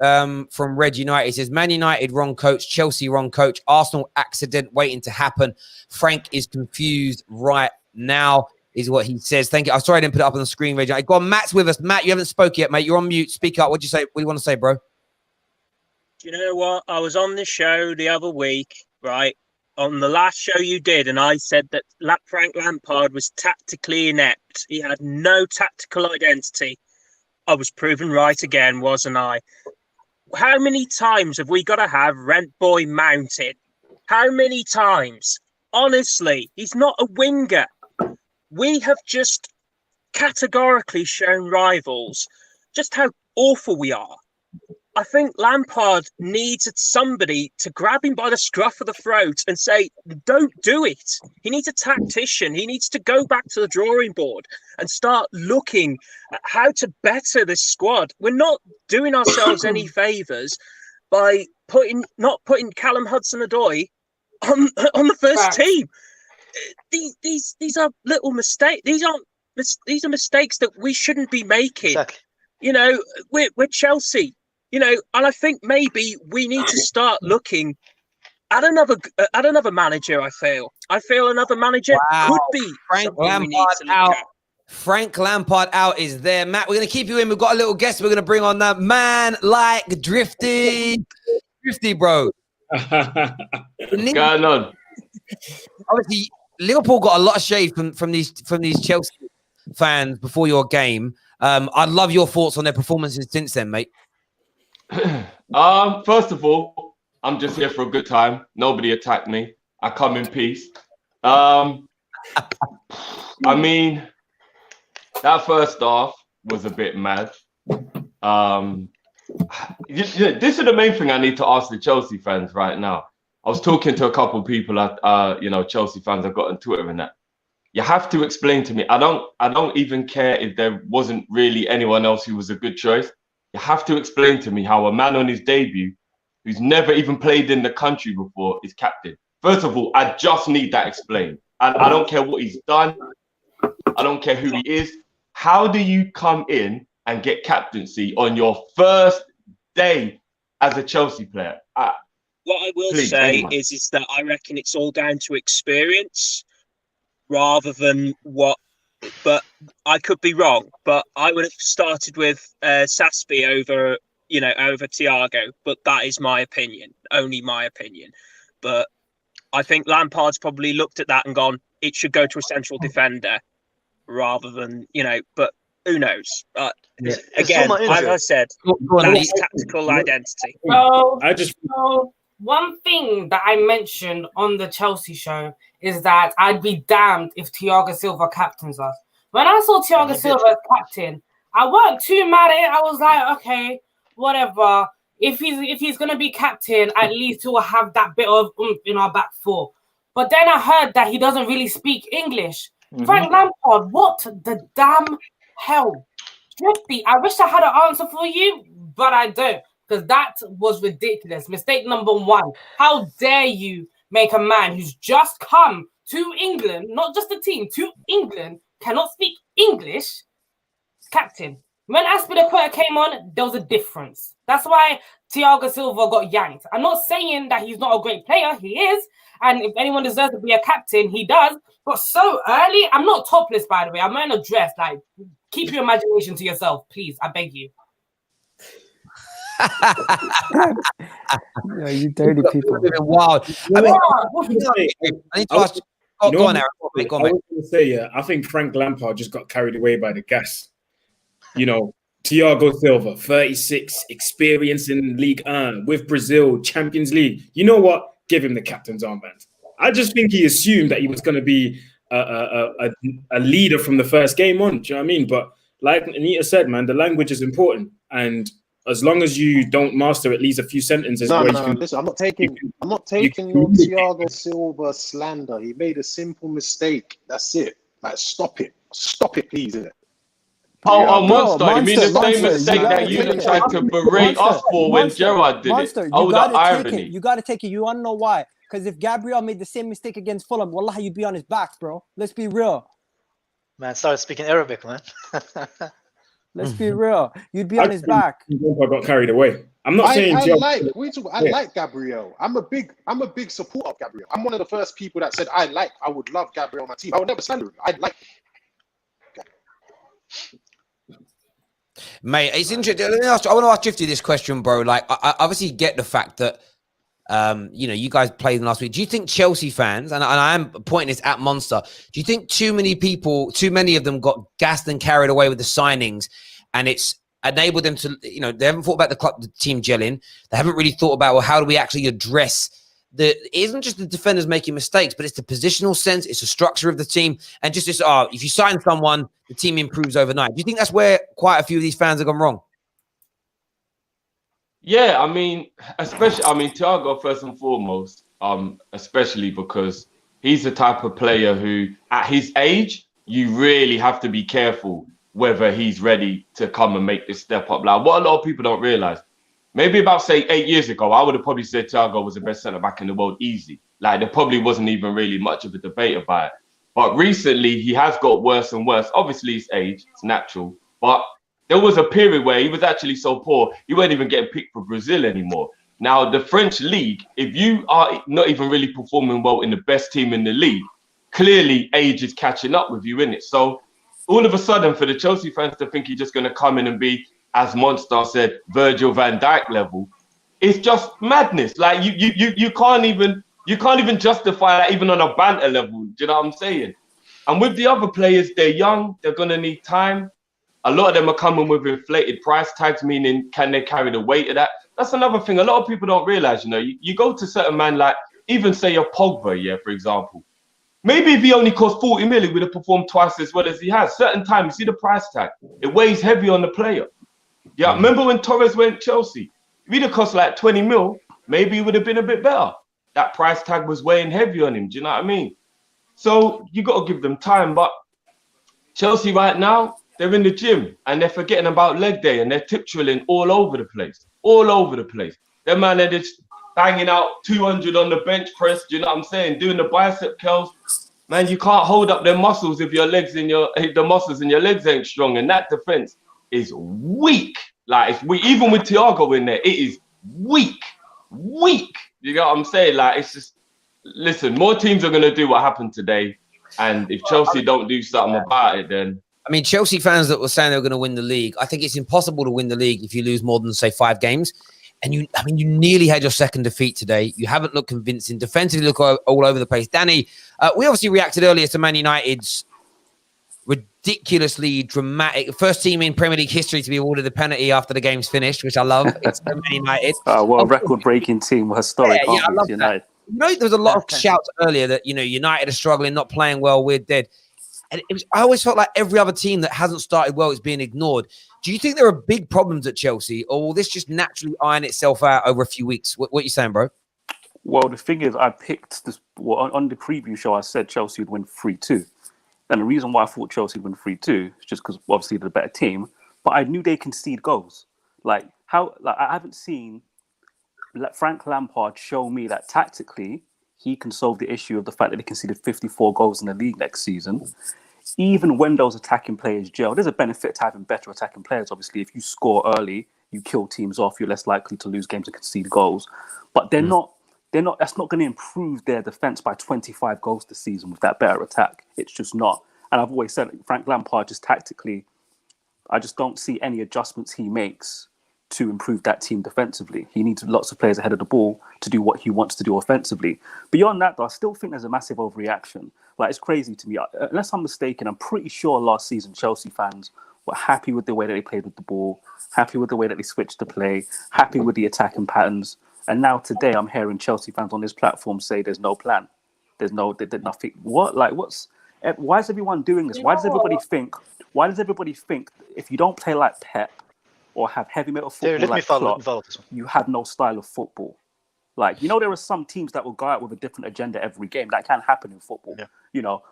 S1: from Red United. It says, Man United, wrong coach. Chelsea, wrong coach. Arsenal, accident waiting to happen. Frank is confused right now, is what he says. Thank you. I'm sorry I didn't put it up on the screen, Red United. Go on, Matt's with us. Matt, you haven't spoke yet, mate. You're on mute. Speak up. What'd you say? What do you want to say, bro?
S8: You know what? I was on the show the other week, right? On the last show you did, and I said that Frank Lampard was tactically inept. He had no tactical identity. I was proven right again, wasn't I? How many times have we got to have Rent Boy mounted? How many times? Honestly, he's not a winger. We have just categorically shown rivals just how awful we are. I think Lampard needs somebody to grab him by the scruff of the throat and say, don't do it. He needs a tactician. He needs to go back to the drawing board and start looking at how to better this squad. We're not doing ourselves any favours by not putting Callum Hudson-Odoi on the first team. These are little mistakes. These are mistakes that we shouldn't be making.
S6: Exactly.
S8: You know, we're Chelsea. You know, and I think maybe we need to start looking at another manager. I feel another manager could be
S1: Frank Lampard out. Frank Lampard out is there. Matt, we're going to keep you in. We've got a little guest. We're going to bring on that man like Drifty, bro.
S9: What's going on?
S1: Obviously, Liverpool got a lot of shade from these Chelsea fans before your game. I'd love your thoughts on their performances since then, mate.
S9: First of all, I'm just here for a good time. Nobody attacked me. I come in peace. I mean, that first half was a bit mad. This is the main thing I need to ask the Chelsea fans right now. I was talking to a couple of people at Chelsea fans I've got on Twitter and that. You have to explain to me. I don't even care if there wasn't really anyone else who was a good choice. You have to explain to me how a man on his debut who's never even played in the country before is captain? First of all, I just need that explained. And I don't care what he's done. I don't care who he is. How do you come in and get captaincy on your first day as a Chelsea player?
S8: What I will say is that I reckon it's all down to experience rather than what. But I could be wrong. But I would have started with Saspi over Thiago. But that is my opinion, only my opinion. But I think Lampard's probably looked at that and gone, it should go to a central defender rather than, but who knows? Again, as I said, that's tactical identity.
S2: So one thing that I mentioned on the Chelsea show is that I'd be damned if Thiago Silva captains us. When I saw Thiago Silva as captain, I weren't too mad at it. I was like, okay, whatever. If he's going to be captain, at least he'll have that bit of in our back four. But then I heard that he doesn't really speak English. Mm-hmm. Frank Lampard, what the damn hell? Drifty, I wish I had an answer for you, but I don't, because that was ridiculous. Mistake number one. How dare you make a man who's just come to England, not just the team, to England, cannot speak English, captain? When Aspilicueta came on, there was a difference. That's why Thiago Silva got yanked. I'm not saying that he's not a great player. He is. And if anyone deserves to be a captain, he does. But so early, I'm not topless, by the way. I'm wearing a dress. Like, keep your imagination to yourself, please. I beg you.
S7: You dirty people.
S1: Wild. I need to ask. Go on, Aaron. Go on, mate.
S4: I was going to say, I think Frank Lampard just got carried away by the gas. Thiago Silva, 36, experience in Ligue 1 with Brazil, Champions League. You know what? Give him the captain's armband. I just think he assumed that he was going to be a leader from the first game on. Do you know what I mean? But like Anita said, man, the language is important. And as long as you don't master at least a few sentences.
S5: Listen, I'm not taking your Thiago Silva slander. He made a simple mistake. That's it. Like, stop it. Stop it, please. Isn't it?
S9: Monster, you mean the same mistake that you tried to berate us for when Gerrard did it? The irony.
S7: You got to take it. You want to know why? Because if Gabriel made the same mistake against Fulham, wallahi, you'd be on his back, bro. Let's be real.
S6: Man, started speaking Arabic, man.
S7: Let's be real. You'd be on his back.
S4: I got carried away. I'm not saying
S5: I like Gabriel. I'm a big supporter of Gabriel. I'm one of the first people that said I would love Gabriel on my team. I would never slander him. I'd like
S1: Mate, it's interesting. I want to ask Drifty this question, bro. Like, I obviously get the fact that, you guys played in last week. Do you think Chelsea fans, and I am pointing this at Monster, do you think too many of them got gassed and carried away with the signings, and it's enabled them to, they haven't thought about the team gelling. They haven't really thought about, well, how do we actually address it isn't just the defenders making mistakes, but it's the positional sense, it's the structure of the team, and just this, if you sign someone, the team improves overnight. Do you think that's where quite a few of these fans have gone wrong?
S9: Yeah, Thiago first and foremost, especially because he's the type of player who, at his age, you really have to be careful whether he's ready to come and make this step up. Like, what a lot of people don't realize, maybe about, say, 8 years ago, I would have probably said Thiago was the best centre-back in the world, easy. Like, there probably wasn't even really much of a debate about it. But recently, he has got worse and worse. Obviously, his age, it's natural. But there was a period where he was actually so poor, he wasn't even getting picked for Brazil anymore. Now, the French league, if you are not even really performing well in the best team in the league, clearly age is catching up with you, innit? So all of a sudden, for the Chelsea fans to think he's just going to come in and be, as Monster said, Virgil van Dijk level, it's just madness. Like, you can't even justify that even on a banter level. Do you know what I'm saying? And with the other players, they're young, they're going to need time. A lot of them are coming with inflated price tags, meaning can they carry the weight of that? That's another thing a lot of people don't realize. You go to certain man like, even say a Pogba, for example. Maybe if he only cost 40 million, he would have performed twice as well as he has. Certain times, you see the price tag. It weighs heavy on the player. Yeah, remember when Torres went Chelsea? If he'd have cost like 20 mil, maybe he would have been a bit better. That price tag was weighing heavy on him. Do you know what I mean? So you got to give them time. But Chelsea right now, they're in the gym and they're forgetting about leg day and they're tip drilling all over the place. Them man are just banging out 200 on the bench press. Do you know what I'm saying? Doing the bicep curls. Man, you can't hold up their muscles if the muscles in your legs ain't strong. And that defense is weak. Like, it's weak. Even with Thiago in there, it is weak. You know what I'm saying? Like, it's just, listen, more teams are going to do what happened today. And if Chelsea don't do something about it, then...
S1: I mean, Chelsea fans that were saying they were going to win the league, I think it's impossible to win the league if you lose more than, say, 5 games. And you nearly had your second defeat today. You haven't looked convincing. Defensively, look all over the place. Danny, we obviously reacted earlier to Man United's ridiculously dramatic first team in Premier League history to be awarded the penalty after the game's finished, which I love. It's Man United.
S10: Well, record-breaking team, historic.
S1: Yeah, I love
S10: United.
S1: That. There was a lot of shouts earlier that United are struggling, not playing well, we're dead. And I always felt like every other team that hasn't started well is being ignored. Do you think there are big problems at Chelsea, or will this just naturally iron itself out over a few weeks? What are you saying, bro?
S10: Well, the thing is, I picked this on the preview show. I said Chelsea would win 3-2, and the reason why I thought Chelsea would win 3-2 is just because obviously they're the better team. But I knew they concede goals. I haven't seen Frank Lampard show me that tactically he can solve the issue of the fact that they conceded 54 goals in the league next season. Even when those attacking players gel, there's a benefit to having better attacking players. Obviously, if you score early, you kill teams off, you're less likely to lose games and concede goals. But they're not. That's not going to improve their defense by 25 goals this season with that better attack. It's just not. And I've always said, Frank Lampard, just tactically, I just don't see any adjustments he makes to improve that team defensively. He needs lots of players ahead of the ball to do what he wants to do offensively. Beyond that, though, I still think there's a massive overreaction. Like, it's crazy to me. Unless I'm mistaken, I'm pretty sure last season Chelsea fans were happy with the way that they played with the ball, happy with the way that they switched to play, happy with the attacking patterns. And now today I'm hearing Chelsea fans on this platform say there's no plan. There's nothing. What? Like, why is everyone doing this? Why does everybody think if you don't play like Pep or have heavy metal football like Klopp, you have no style of football? Like, there are some teams that will go out with a different agenda every game. That can happen in football. Yeah.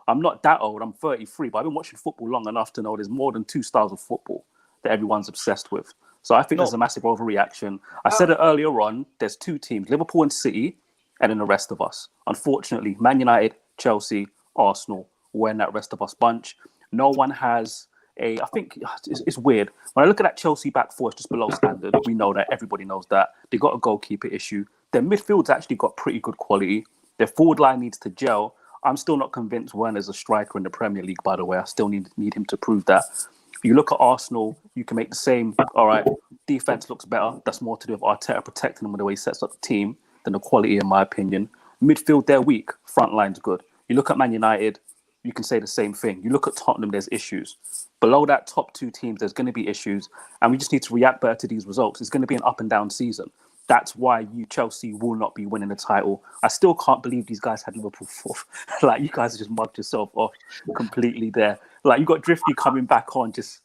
S10: I'm not that old. I'm 33, but I've been watching football long enough to know there's more than 2 styles of football that everyone's obsessed with. So I think there's a massive overreaction. I said it earlier on, there's 2 teams, Liverpool and City, and then the rest of us. Unfortunately, Man United, Chelsea, Arsenal, we're in that rest of us bunch. No one has I think it's weird. When I look at that Chelsea back four, it's just below standard. We know that. Everybody knows that. They got a goalkeeper issue. Their midfield's actually got pretty good quality. Their forward line needs to gel. I'm still not convinced Werner's a striker in the Premier League, by the way. I still need him to prove that. You look at Arsenal, you can make the same. All right, defense looks better. That's more to do with Arteta protecting them with the way he sets up the team than the quality, in my opinion. Midfield, they're weak. Front line's good. You look at Man United, you can say the same thing. You look at Tottenham, there's issues. Below that top 2 teams, there's going to be issues. And we just need to react better to these results. It's going to be an up and down season. That's why Chelsea will not be winning the title. I still can't believe these guys had Liverpool 4th. Like, you guys have just mugged yourself off completely there. Like, you got Drifty coming back on just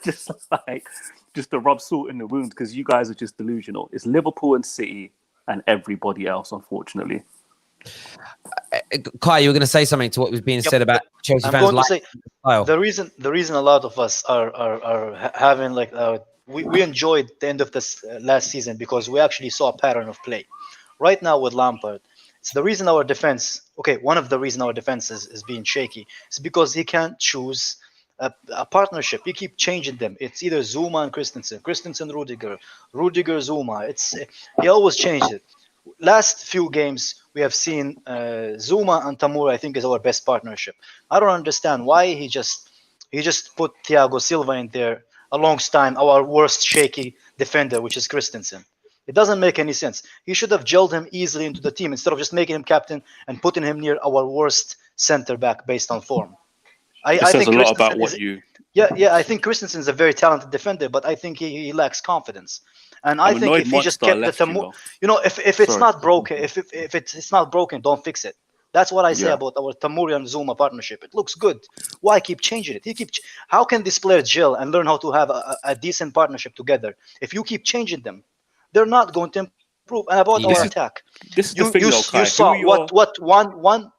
S10: to rub salt in the wound, because you guys are just delusional. It's Liverpool and City and everybody else, unfortunately.
S1: Kai, you were going to say something to what was being said about Chelsea fans.
S6: The reason a lot of us are having we enjoyed the end of this last season because we actually saw a pattern of play. Right now with Lampard, it's the reason our defense. Okay, one of the reason our defense is being shaky is because he can't choose a partnership. He keep changing them. It's either Zuma and Christensen, Rudiger, Zuma. He always changed it. Last few games, we have seen Zuma and Tamura, I think, is our best partnership. I don't understand why he just put Thiago Silva in there alongside our worst shaky defender, which is Christensen. It doesn't make any sense. He should have gelled him easily into the team instead of just making him captain and putting him near our worst center back based on form. I think a lot about what you... Yeah, I think Christensen is a very talented defender, but I think he lacks confidence. And I think if he just kept the Tamura, if it's not broken, if it's not broken, don't fix it. That's what I say about our Tamura and Zuma partnership. It looks good. Why keep changing it? How can this player gel and learn how to have a decent partnership together? If you keep changing them, they're not going to improve. And about our attack,
S10: this is the thing,
S6: you saw what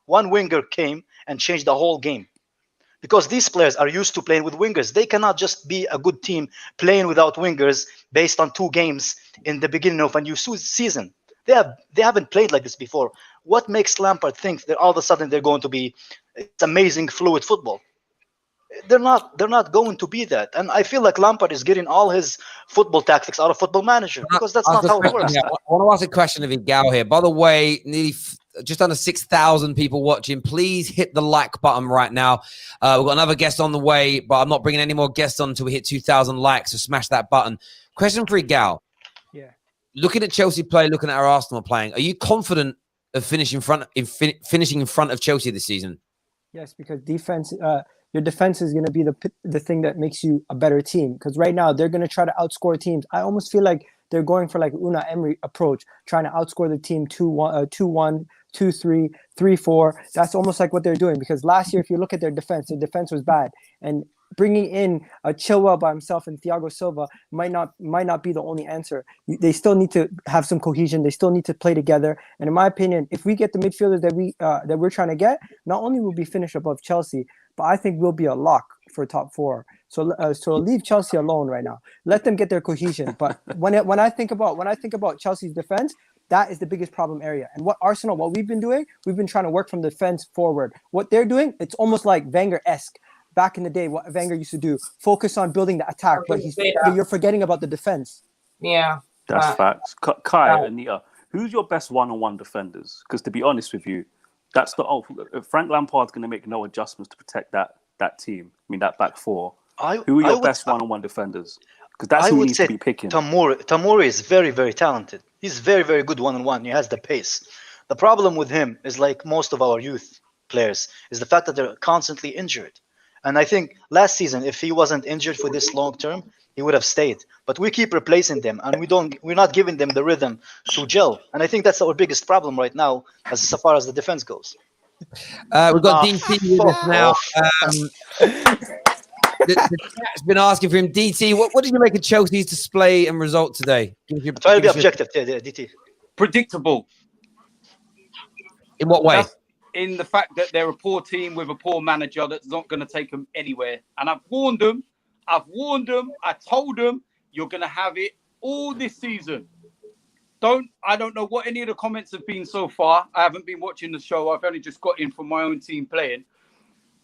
S6: one winger came and changed the whole game. because these players are used to playing with wingers. They cannot just be a good team playing without wingers based on 2 games in the beginning of a new season. They haven't played like this before. What makes Lampard think that all of a sudden they're going to be it's amazing fluid football? They're not going to be that. And I feel like Lampard is getting all his football tactics out of Football Manager, because that's not how it works.
S1: I want to ask a question of Igal here. By the way, nearly just under 6,000 people watching. Please hit the like button right now. We've got another guest on the way, but I'm not bringing any more guests on until we hit 2,000 likes, so smash that button. Question for Igal.
S7: Yeah.
S1: Looking at Chelsea play, looking at our Arsenal playing, are you confident of finishing in front of Chelsea this season?
S7: Yes, because your defense is going to be the thing that makes you a better team. Because right now they're going to try to outscore teams. I almost feel like they're going for like Unai Emery approach, trying to outscore the team 2-1, 2-3, 3-4. That's almost like what they're doing. Because last year, if you look at their defense was bad, and bringing in a Chilwell by himself and Thiago Silva might not be the only answer. They still need to have some cohesion. They still need to play together. And in my opinion, if we get the midfielders that we're trying to get, not only will we finish above Chelsea, but I think we'll be a lock for top 4. So leave Chelsea alone right now. Let them get their cohesion. But when I think about Chelsea's defense, that is the biggest problem area. And what we've been doing, we've been trying to work from the defense forward. What they're doing, it's almost like Wenger-esque. Back in the day, what Wenger used to do, focus on building the attack, but you're forgetting about the defense.
S2: Yeah.
S10: That's facts. Kai, Anita, who's your best one-on-one defenders? Because to be honest with you, that's Frank Lampard's going to make no adjustments to protect that team. I mean, that back 4. Who are your best one-on-one defenders? Because that's who needs to be picking.
S6: Tamori is very, very talented. He's very, very good one-on-one. He has the pace. The problem with him is, like most of our youth players, is the fact that they're constantly injured. And I think last season, if he wasn't injured for this long term, he would have stayed. But we keep replacing them, and we're not giving them the rhythm to gel. And I think that's our biggest problem right now, as far as the defense goes.
S1: We've got DT with us now. The chat's been asking for him. DT, what did you make of Chelsea's display and result today?
S6: Try to be objective, DT.
S11: Predictable.
S1: In what way?
S11: In the fact that they're a poor team with a poor manager that's not going to take them anywhere. And I've warned them. I told them you're going to have it all this season. I don't know what any of the comments have been so far. I haven't been watching the show. I've only just got in from my own team playing.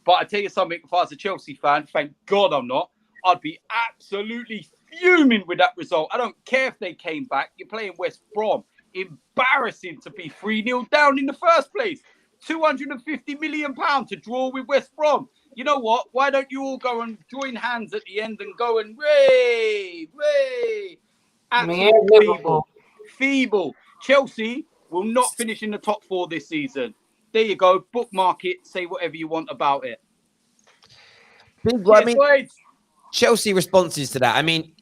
S11: But I tell you something, if I was a Chelsea fan, thank God I'm not, I'd be absolutely fuming with that result. I don't care if they came back. You're playing West Brom. Embarrassing to be 3-0 down in the first place. £250 million to draw with West Brom. You know what? Why don't you all go and join hands at the end and go and way. Absolutely feeble. Chelsea will not finish in the top 4 this season. There you go. Bookmark it. Say whatever you want about it.
S1: Chelsea responses to that. I mean,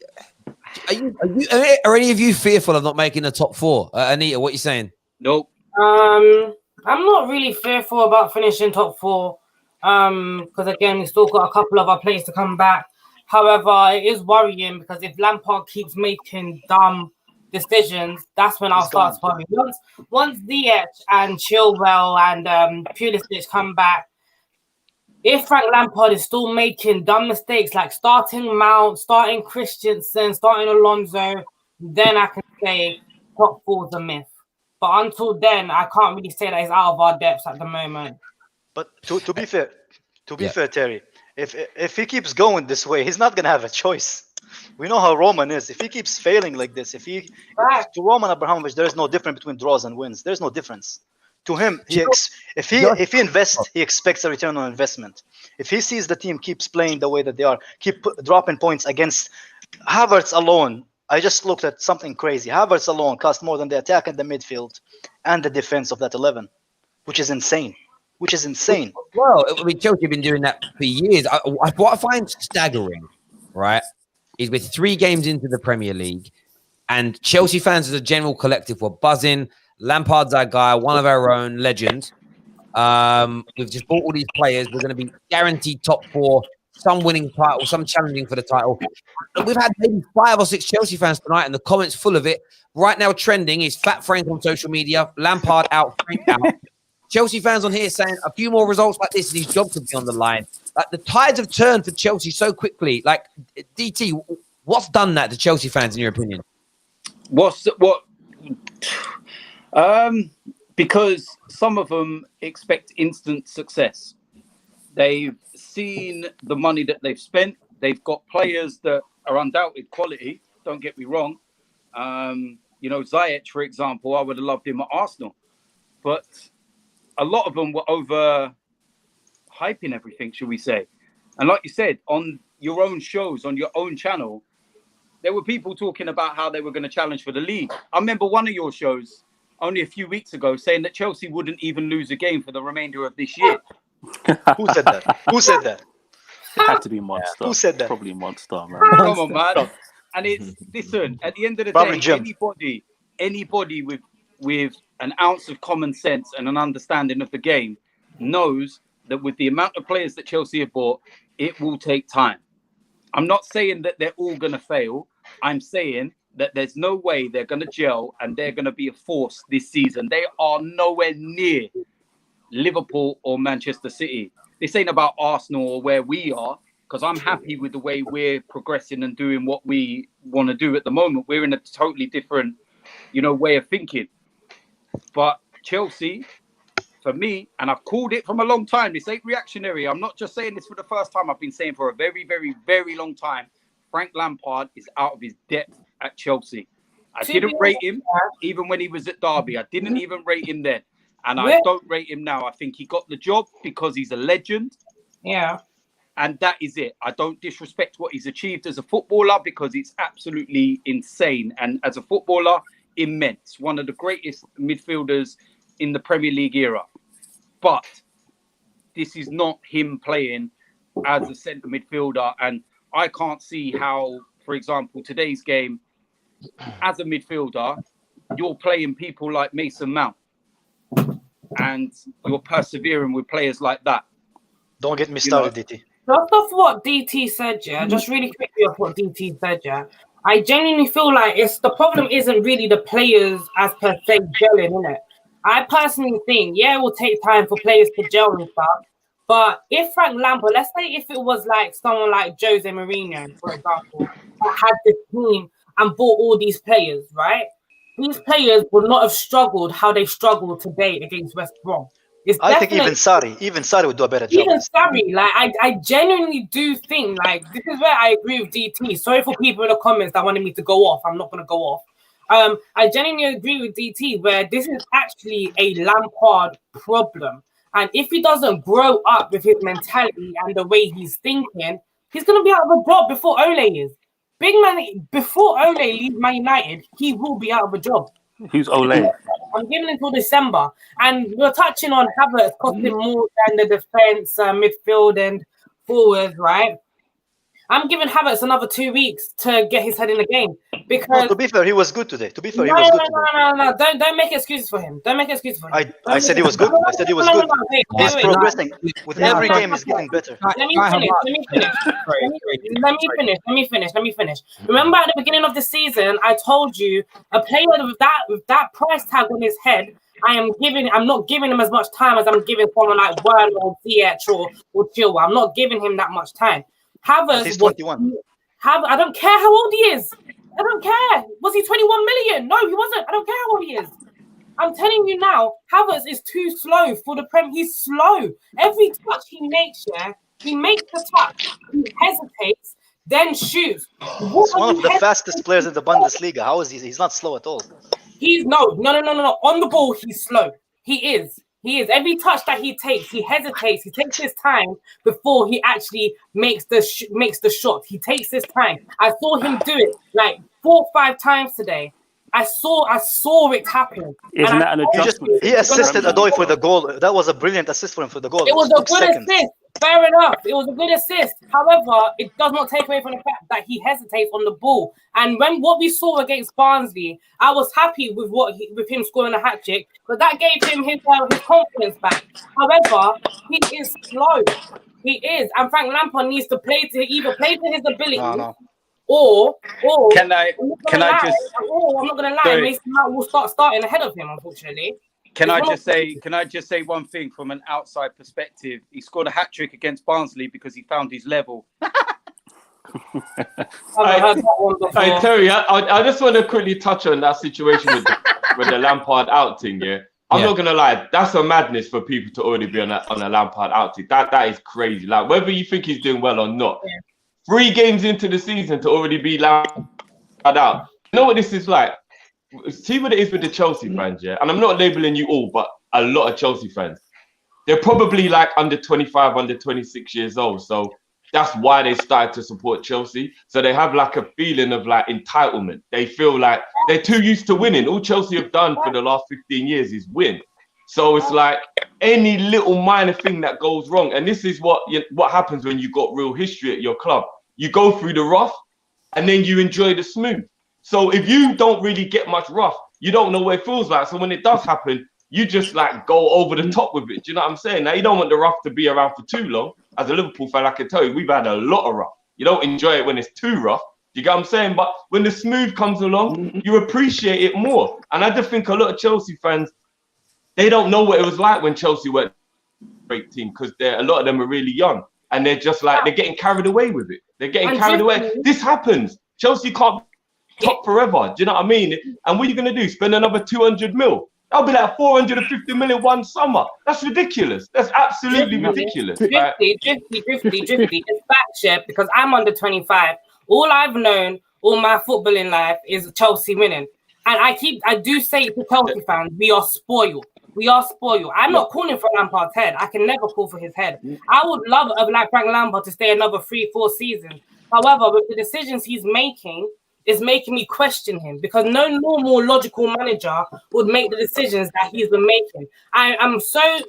S1: are any of you fearful of not making the top 4? Anita, what are you saying?
S11: Nope.
S2: I'm not really fearful about finishing top 4 because, again, we still got a couple of our players to come back. However, it is worrying because if Lampard keeps making dumb decisions, that's when I'll start worrying. Once Ziyech and Chilwell and Pulisic come back, if Frank Lampard is still making dumb mistakes like starting Mount, starting Christensen, starting Alonso, then I can say top 4 is a myth. But until then, I can't really say that he's out of our depths at the moment.
S6: But to be fair, Terry, if he keeps going this way, he's not gonna have a choice. We know how Roman is. If he keeps failing like this, to Roman Abramovich, there is no difference between draws and wins. There's no difference. To him, if he invests, he expects a return on investment. If he sees the team keeps playing the way that they are, keep dropping points against Havertz alone. I just looked at something crazy. Havertz alone cost more than the attack and the midfield and the defense of that 11, which is insane.
S1: Well, I mean, Chelsea have been doing that for years. What I find staggering, right, is with 3 games into the Premier League, and Chelsea fans as a general collective were buzzing. Lampard's our guy, one of our own legends. We've just bought all these players. We're going to be guaranteed top 4. Some winning title, some challenging for the title. And we've had maybe 5 or 6 Chelsea fans tonight, and the comments full of it. Right now, trending is Fat Frank on social media, Lampard out, Frank out. Chelsea fans on here saying a few more results like this and his job could be on the line. Like the tides have turned for Chelsea so quickly. Like DT, what's done that to Chelsea fans in your opinion?
S11: Because some of them expect instant success. They've seen the money that they've spent. They've got players that are undoubted quality. Don't get me wrong. Ziyech, for example, I would have loved him at Arsenal. But a lot of them were over hyping everything, should we say. And like you said, on your own shows, on your own channel, there were people talking about how they were going to challenge for the league. I remember one of your shows only a few weeks ago saying that Chelsea wouldn't even lose a game for the remainder of this year.
S6: Who said that? Who said that?
S10: It had to be Monster.
S6: Who said that?
S10: Probably Monster, man.
S11: Come on, man. And it's, listen, at the end of the day, anybody with an ounce of common sense and an understanding of the game knows that with the amount of players that Chelsea have bought, it will take time. I'm not saying that they're all going to fail. I'm saying that there's no way they're going to gel and they're going to be a force this season. They are nowhere near Liverpool or Manchester City. This ain't about Arsenal or where we are, because I'm happy with the way we're progressing and doing what we want to do at the moment. We're in a totally different, way of thinking. But Chelsea, for me, and I've called it from a long time, this ain't reactionary. I'm not just saying this for the first time. I've been saying for a very, very, very long time, Frank Lampard is out of his depth at Chelsea. I didn't rate him even when he was at Derby. I didn't even rate him then. And I don't rate him now. I think he got the job because he's a legend.
S2: Yeah.
S11: And that is it. I don't disrespect what he's achieved as a footballer because it's absolutely insane. And as a footballer, immense. One of the greatest midfielders in the Premier League era. But this is not him playing as a centre midfielder. And I can't see how, for example, today's game, as a midfielder, you're playing people like Mason Mount. And you're persevering with players like that.
S6: Don't get me started, DT.
S2: Just off what DT said, yeah. Just really quickly off what DT said, yeah. I genuinely feel like the problem isn't really the players as per se gelling, innit? I personally think, it will take time for players to gel and stuff. But if Frank Lampard, let's say if it was like someone like Jose Mourinho, for example, that had the team and bought all these players, right? These players would not have struggled how they struggled today against West Brom.
S6: I think even Sarri would do a better job.
S2: Even Sarri, like I genuinely do think, like, this is where I agree with DT. Sorry for people in the comments that wanted me to go off. I'm not going to go off. I genuinely agree with DT where this is actually a Lampard problem. And if he doesn't grow up with his mentality and the way he's thinking, he's going to be out of a job before Ole is. Big man, before Ole leaves Man United, he will be out of a job.
S10: Who's Ole?
S2: I'm giving it until December. And we're touching on Havertz costing more than the defense, midfield, and forwards, right? I'm giving Havertz another 2 weeks to get his head in the game. Because
S6: to be fair, he was good today.
S2: No. Don't make excuses for him. Don't make excuses for him.
S6: I said he was good. I said he was good. He's progressing. With every game, he's getting better.
S2: Let me finish. Remember at the beginning of the season, I told you a player with that price tag on his head, I'm not giving him as much time as I'm giving someone like Werner or Ziyech or Chilwell. I'm not giving him that much time. Havertz,
S6: he's 21.
S2: I don't care how old he is. I don't care. Was he 21 million? No, he wasn't. I don't care how old he is. I'm telling you now, Havertz is too slow for the Prem. He's slow. Every touch he makes, he makes the touch, he hesitates, then shoots.
S6: He's one of the fastest players in the Bundesliga. How is he? He's not slow at all.
S2: He's no. On the ball, he's slow. He is. Every touch that he takes, he hesitates. He takes his time before he actually makes the shot. He takes his time. I saw him do it like 4 or 5 times today. I saw it happen.
S10: Isn't that an adjustment?
S6: He assisted Odoi for the goal. That was a brilliant assist for him for the goal.
S2: It was a good assist. Fair enough. It was a good assist. However, it does not take away from the fact that he hesitates on the ball. And what we saw against Barnsley, I was happy with with him scoring a hat trick because that gave him his confidence back. However, he is slow. He is, and Frank Lampard needs to either play to his ability.
S6: No.
S11: Or
S2: I'm not gonna lie. Mason Mount will start starting ahead of him, unfortunately.
S11: Can I just say one thing from an outside perspective? He scored a hat-trick against Barnsley because he found his level.
S9: Hey, Terry, I just want to quickly touch on that situation with the Lampard out thing, yeah? I'm not going to lie, that's a madness for people to already be on a Lampard out thing. That is crazy. Like, whether you think he's doing well or not, 3 games into the season to already be Lampard out. You know what this is like? See what it is with the Chelsea fans, yeah? And I'm not labeling you all, but a lot of Chelsea fans. They're probably like under 25, under 26 years old. So that's why they started to support Chelsea. So they have like a feeling of like entitlement. They feel like they're too used to winning. All Chelsea have done for the last 15 years is win. So it's like any little minor thing that goes wrong. And this is what happens when you got real history at your club. You go through the rough and then you enjoy the smooth. So if you don't really get much rough, you don't know what it feels like. So when it does happen, you just like go over the top with it. Do you know what I'm saying? Now, you don't want the rough to be around for too long. As a Liverpool fan, I can tell you, we've had a lot of rough. You don't enjoy it when it's too rough. Do you get what I'm saying? But when the smooth comes along, you appreciate it more. And I just think a lot of Chelsea fans, they don't know what it was like when Chelsea were a great team because a lot of them are really young. And they're just like, they're getting carried away with it. They're getting carried away. This happens. Chelsea can't top forever. Do you know what I mean? And what are you going to do? Spend another 200 mil? That'll be like 450 million one summer. That's ridiculous. That's absolutely ridiculous.
S2: Drifty. It's fact check because I'm under 25. All I've known all my footballing life is Chelsea winning. And I do say to Chelsea fans, we are spoiled. We are spoiled. I'm not calling for Lampard's head. I can never call for his head. I would love like Frank Lampard to stay another 3-4 seasons. However, with the decisions he's making, is making me question him because no normal logical manager would make the decisions that he's been making. I'm so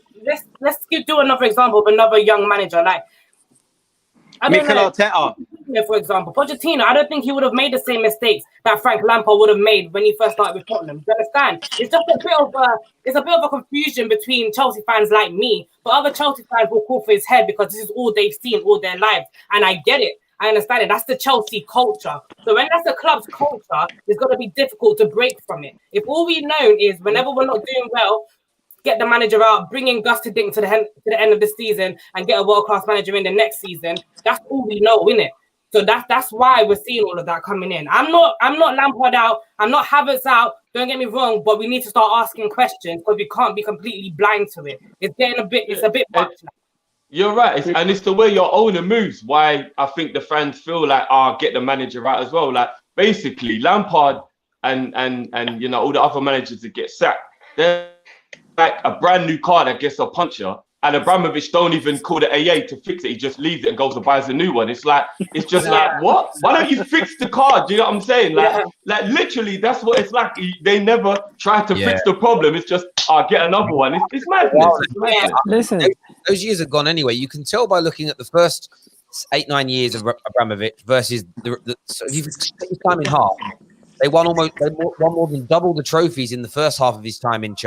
S2: let's do another example of another young manager like
S11: Mikel Arteta.
S2: For example, Pochettino. I don't think he would have made the same mistakes that Frank Lampard would have made when he first started with Tottenham. Do you understand? It's just a bit of a confusion between Chelsea fans like me, but other Chelsea fans will call for his head because this is all they've seen all their lives, and I get it. I understand it. That's the Chelsea culture. So when that's the club's culture, it's going to be difficult to break from it. If all we know is whenever we're not doing well, get the manager out, bring in Gus to Dink to the end of the season and get a world-class manager in the next season, that's all we know, innit? So that's why we're seeing all of that coming in. I'm not Lampard out. I'm not Havertz out. Don't get me wrong, but we need to start asking questions because we can't be completely blind to it. It's a bit much now.
S9: You're right, and it's the way your owner moves. Why I think the fans feel like, get the manager out as well. Like basically, Lampard and you know all the other managers that get sacked, they're like a brand new car that gets a puncture, and Abramovich don't even call the AA to fix it. He just leaves it and goes and buys a new one. It's like like what? Why don't you fix the car? Do you know what I'm saying? Like literally, that's what it's like. They never try to fix the problem. It's just get another one. It's madness.
S7: Listen.
S1: Those years are gone anyway. You can tell by looking at the first 8-9 years of Abramovich versus so if you take his time in half, they won more than double the trophies in the first half of his time in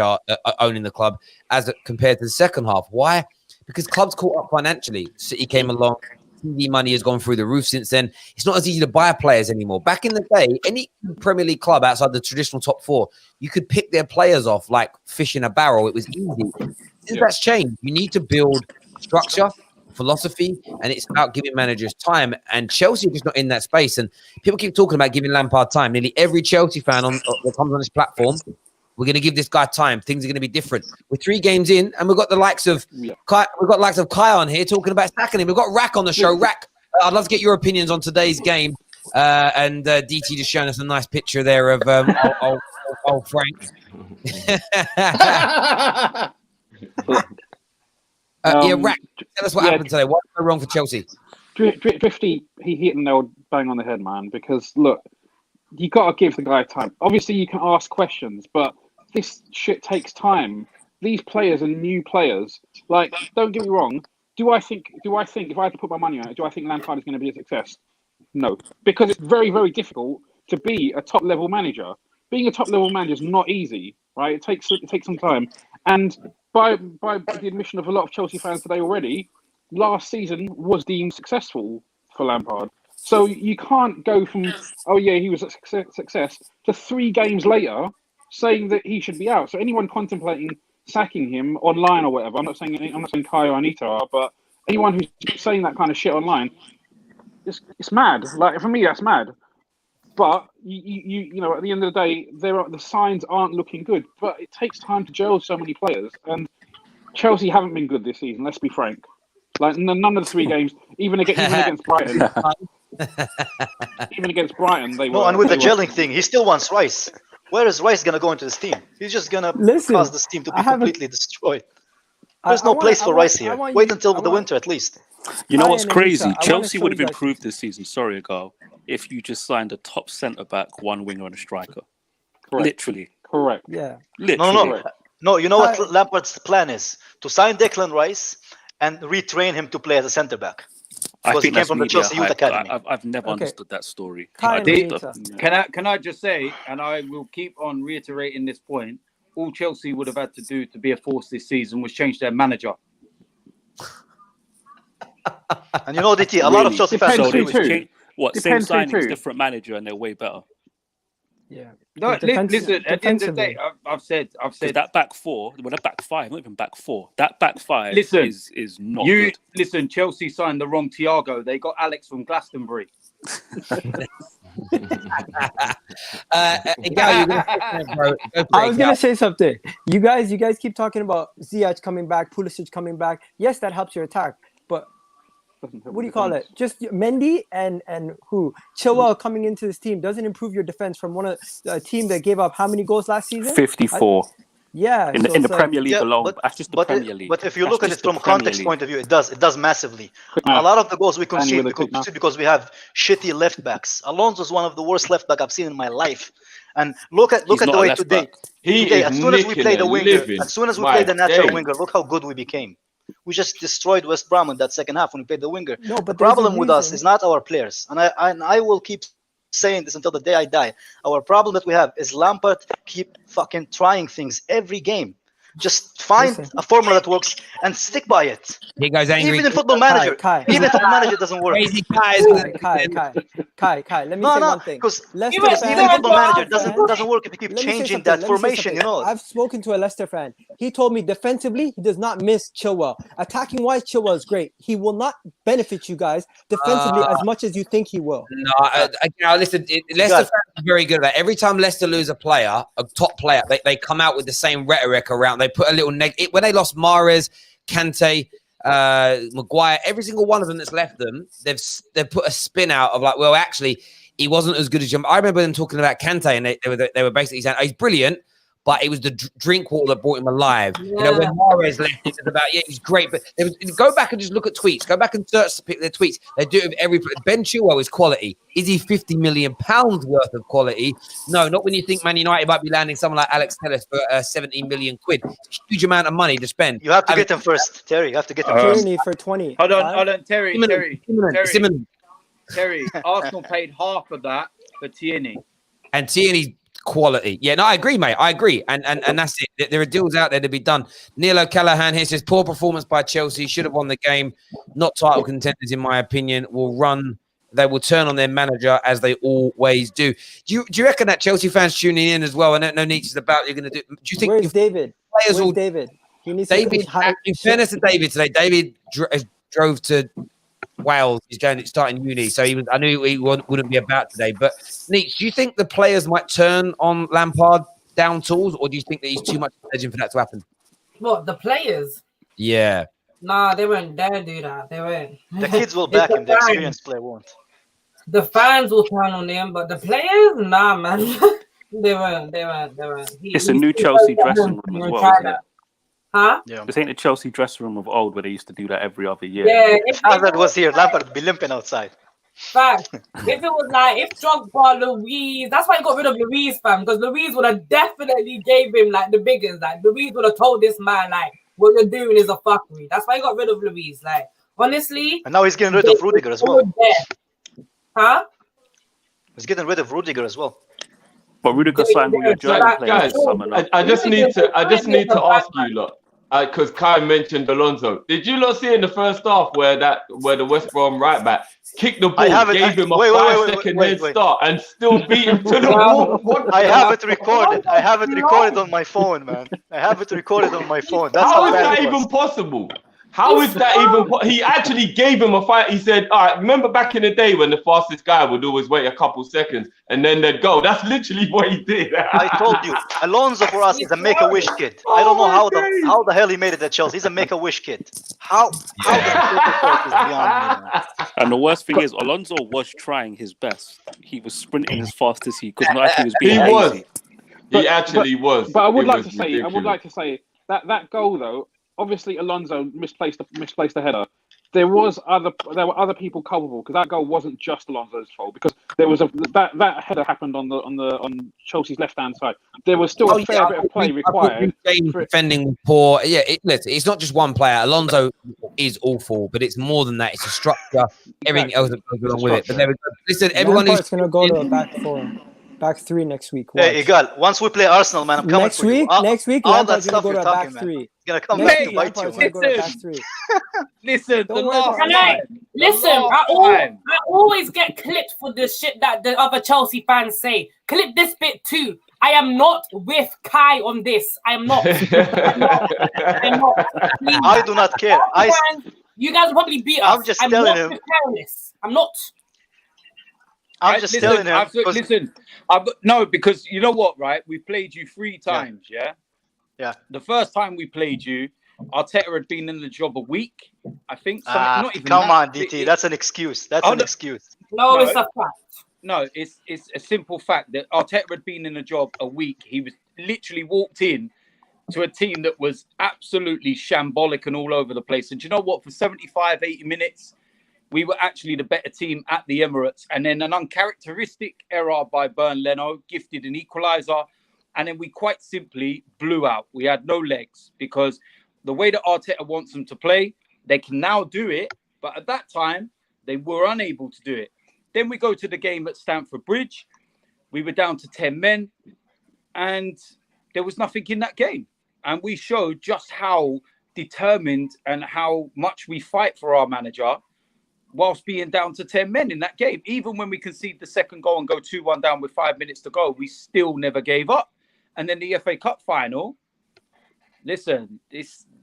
S1: owning the club as compared to the second half. Why? Because clubs caught up financially. City came along. TV money has gone through the roof since then. It's not as easy to buy players anymore. Back in the day, any Premier League club outside the traditional top 4, you could pick their players off like fish in a barrel. It was easy. Since that's changed, you need to build structure, philosophy, and it's about giving managers time. And Chelsea are just not in that space. And people keep talking about giving Lampard time. Nearly every Chelsea fan that comes on this platform, we're going to give this guy time. Things are going to be different. We're 3 games in, and we've got the likes of Kai on here talking about sacking him. We've got Rack on the show. Rack, I'd love to get your opinions on today's game. And DT just showing us a nice picture there of old Frank. Rack, tell us what happened today. What's wrong for Chelsea?
S10: Drifty, he hit the nail bang on the head, man. Because look, you got to give the guy time. Obviously, you can ask questions, but this shit takes time. These players are new players. Like, don't get me wrong. Do I think if I had to put my money on it, do I think Lampard is going to be a success? No, because it's very, very difficult to be a top level manager. Being a top level manager is not easy, right? It takes some time. And by the admission of a lot of Chelsea fans today already, last season was deemed successful for Lampard. So you can't go from, he was a success to 3 games later saying that he should be out. So anyone contemplating
S12: sacking him online or whatever. I'm not saying Kai or Anita are, but anyone who's saying that kind of shit online, it's mad. Like for me, that's mad. But you know, at the end of the day, the signs aren't looking good. But it takes time to gel so many players, and Chelsea haven't been good this season. Let's be frank. Like none of the 3 games, even against Brighton, they were.
S6: No, and with the gelling thing, he still wants Rice. Where is Rice gonna go into this team? He's just gonna cause this team to be completely destroyed. There's no place for Rice here. Wait until the winter at least.
S10: You know what's crazy? Chelsea would have improved this season. Sorry, Agal, if you just signed a top centre back, 1 winger, and a striker. Correct. Literally.
S12: Correct.
S7: Yeah.
S10: Literally.
S6: No. You know what Lampard's plan is? To sign Declan Rice and retrain him to play as a centre back. Because he came from the Chelsea Youth Academy.
S10: I've never understood that story.
S11: Can I just say, and I will keep on reiterating this point, all Chelsea would have had to do to be a force this season was change their manager.
S6: And you know, DT, a lot of Chelsea fans agree with you.
S10: Same signings, different manager, and they're way better.
S7: Yeah.
S11: No, listen. At the end of the day, I've said
S10: that back 4, well, that back 5, not even back 4. That back 5 is not good.
S11: Listen, Chelsea signed the wrong Thiago. They got Alex from Glastonbury.
S7: I was gonna say something. You guys keep talking about Ziyech coming back, Pulisic coming back. Yes, that helps your attack, but what do you call it? Just Mendy and who Chilwell coming into this team doesn't improve your defense from one of a team that gave up how many goals last season?
S10: 54.
S7: Yeah,
S10: in the Premier League alone. That's just the Premier League.
S6: But if you look at it from a context point of view, it does massively. A lot of the goals we concede because we have shitty left backs. Alonso's one of the worst left back I've seen in my life. And look at the way today. As soon as we play the winger, as soon as we play the natural winger, look how good we became. We just destroyed West Brom in that second half when we played the winger.
S7: No, but
S6: the problem with us is not our players, and I will keep saying this until the day I die. Our problem that we have is Lampard keep fucking trying things every game. Just find a formula that works and stick by it.
S1: He goes angry.
S6: Even in Football Manager, even Football Manager doesn't work.
S1: Crazy
S7: Kai. Let me say one thing.
S6: Because even Football Manager doesn't work if you keep changing that formation. You know,
S7: I've spoken to a Leicester fan. He told me defensively he does not miss Chilwell. Attacking wise, Chilwell is great. He will not benefit you guys defensively as much as you think he will.
S1: No, listen. Leicester fans are very good at that. Every time Leicester lose a player, a top player, they come out with the same rhetoric around. They put a little when they lost Mahrez, Kante, Maguire, every single one of them that's left them, they've put a spin out of like, well, actually, he wasn't as good as I remember them talking about Kante, and they were basically saying, oh, he's brilliant, but it was the drink water that brought him alive. Yeah. You know, when Mahrez left, it was about, he's great, but go back and just look at tweets. Go back and search their tweets. They do it with every. Ben Chilwell is quality. Is he £50 million worth of quality? No, not when you think Man United might be landing someone like Alex Telles for 17 million quid. It's a huge amount of money to spend.
S6: You have to get him first, Terry. You have to get him first.
S7: For 20.
S11: Hold on, Terry. Arsenal paid half of that for Tierney.
S1: And Tierney's quality. Yeah, no, I agree, mate. I agree. And that's it. There are deals out there to be done. Neil O'Callaghan here says, poor performance by Chelsea. Should have won the game. Not title contenders, in my opinion. They will turn on their manager as they always do. Do you reckon that Chelsea fans tuning in as well? I don't know Nietzsche's about you're going to do. Do you think
S7: Where's David?
S1: Where's
S7: David? He needs
S1: David, in fairness to David today, David drove to Wales. He's starting uni, so I knew he wouldn't be about today. But Nietzsche, do you think the players might turn on Lampard down tools, or do you think that he's too much of a legend for that to happen?
S2: What, the players?
S1: Yeah.
S2: Nah, they won't dare do that. They won't.
S6: The kids will back him. The experienced player won't.
S2: The fans will turn on him, but the players, nah, man. They won't.
S10: It's a new Chelsea dressing room as well, isn't it?
S2: Huh?
S10: Yeah. This ain't the Chelsea dressing room of old where they used to do that every other year.
S2: Yeah.
S6: If Hazard was here, Lampard would be limping outside.
S2: Fact. If it was like, if Drogba, Luis, that's why he got rid of Luis, fam, because Luis would have definitely gave him like the biggest. Like Luis would have told this man like, what you're doing is a fuckery. That's why he got rid of Luis. Like honestly.
S6: And now he's getting rid of Rudiger as well.
S2: Huh?
S6: He's getting rid of Rudiger as well.
S10: But Rudiger signed all your German players.
S9: Guys, I just need to ask you, look. because Kai mentioned Alonso. Did you not see in the first half where the West Brom right back kicked the ball, gave him a 5-second head start, and still beat him to the wall?
S6: I have it recorded. I have it recorded on my phone, man. I have it recorded on my phone. That's
S9: how is that even possible? How is that even? He actually gave him a fight. He said, "All right, remember back in the day when the fastest guy would always wait a couple seconds and then they'd go." That's literally what he did.
S6: I told you, Alonso for us is a make-a-wish kid. I don't know how the hell he made it at Chelsea. He's a make-a-wish kid. How the is beyond me, man.
S10: And the worst thing is, Alonso was trying his best. He was sprinting as fast as he could. Not actually, he was being lazy.
S9: He actually was.
S12: But I would like to say that goal though. Obviously, Alonso misplaced the header. There were other people culpable because that goal wasn't just Alonso's fault because there was that header happened on Chelsea's left hand side. There was still a fair bit of play required.
S1: Defending poor. Yeah, it's not just one player. Alonso is awful, but it's more than that. It's a structure. Everything else that goes along with it. But there we go. Listen, everyone is
S7: going to go to a back four. Back three next week. Watch.
S6: Hey, Igal, once we play Arsenal, man, I'm coming
S7: next
S6: for
S7: week,
S6: you.
S7: Next week,
S6: all that
S7: Lampard's
S6: stuff
S7: going to
S6: you're
S7: go to
S6: talking,
S7: back three.
S6: It's going to come back to bite you.
S7: Lampard's going to go to back three.
S11: Listen,
S2: I always get clipped for the shit that the other Chelsea fans say. Clip this bit too. I am not with Kai on this. I am not. I'm not. Please.
S6: I do not care.
S2: You guys will probably beat us.
S6: I'm just telling him.
S2: I'm not.
S6: I'm just telling him.
S11: Listen, no, because you know what, right? We played you 3 times, yeah? The first time we played you, Arteta had been in the job a week, I think. Not even
S6: come on, DT. That's an excuse. That's an excuse.
S2: No, it's a fact.
S11: No, it's a simple fact that Arteta had been in the job a week. He was literally walked in to a team that was absolutely shambolic and all over the place. And do you know what? For 75, 80 minutes, we were actually the better team at the Emirates. And then an uncharacteristic error by Bernd Leno gifted an equaliser. And then we quite simply blew out. We had no legs because the way that Arteta wants them to play, they can now do it. But at that time, they were unable to do it. Then we go to the game at Stamford Bridge. We were down to 10 men. And there was nothing in that game. And we showed just how determined and how much we fight for our manager whilst being down to 10 men in that game. Even when we concede the second goal and go 2-1 down with 5 minutes to go, we still never gave up. And then the FA Cup final, listen,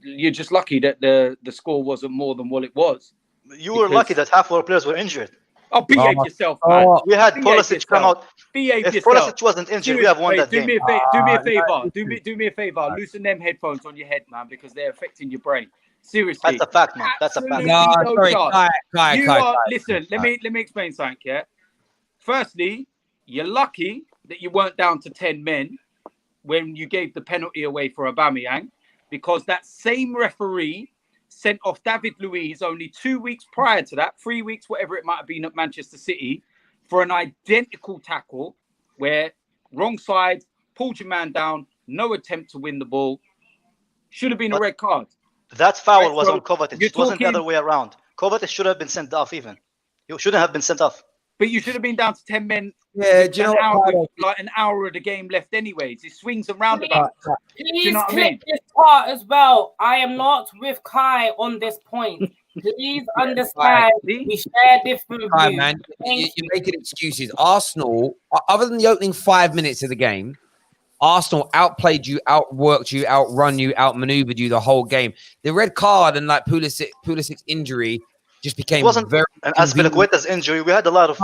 S11: you're just lucky that the score wasn't more than what it was.
S6: You were lucky that half of our players were injured.
S11: Oh, behave yourself, man.
S6: We had Pulisic come out.
S11: Behave
S6: if Pulisic wasn't injured, we have won that game.
S11: Do me a favor. Loosen them headphones on your head, man, because they're affecting your brain. Seriously.
S6: That's a fact, man. That's a fact.
S1: No, sorry, Kai.
S11: Listen, let me explain something, yeah? Firstly, you're lucky that you weren't down to 10 men when you gave the penalty away for Aubameyang, because that same referee sent off David Luiz only 2 weeks prior to that, 3 weeks, whatever it might have been at Manchester City, for an identical tackle where wrong side, pulled your man down, no attempt to win the ball. Should have been a red card.
S6: That foul was on Kovacic. It wasn't the other way around. Kovacic should have been sent off even. You shouldn't have been sent off.
S11: But you should have been down to 10 men.
S1: Yeah, do you know what?
S11: Like an hour of the game left anyways. It swings and roundabouts.
S2: Please clip this part as well. I am not with Kai on this point. Please understand. We share different views.
S1: Right, man. You're making excuses. Arsenal, other than the opening 5 minutes of the game, Arsenal outplayed you, outworked you, outrun you, outmaneuvered you the whole game. The red card and like Pulisic's injury just became very.
S6: And Azpilicueta's injury, we had a lot of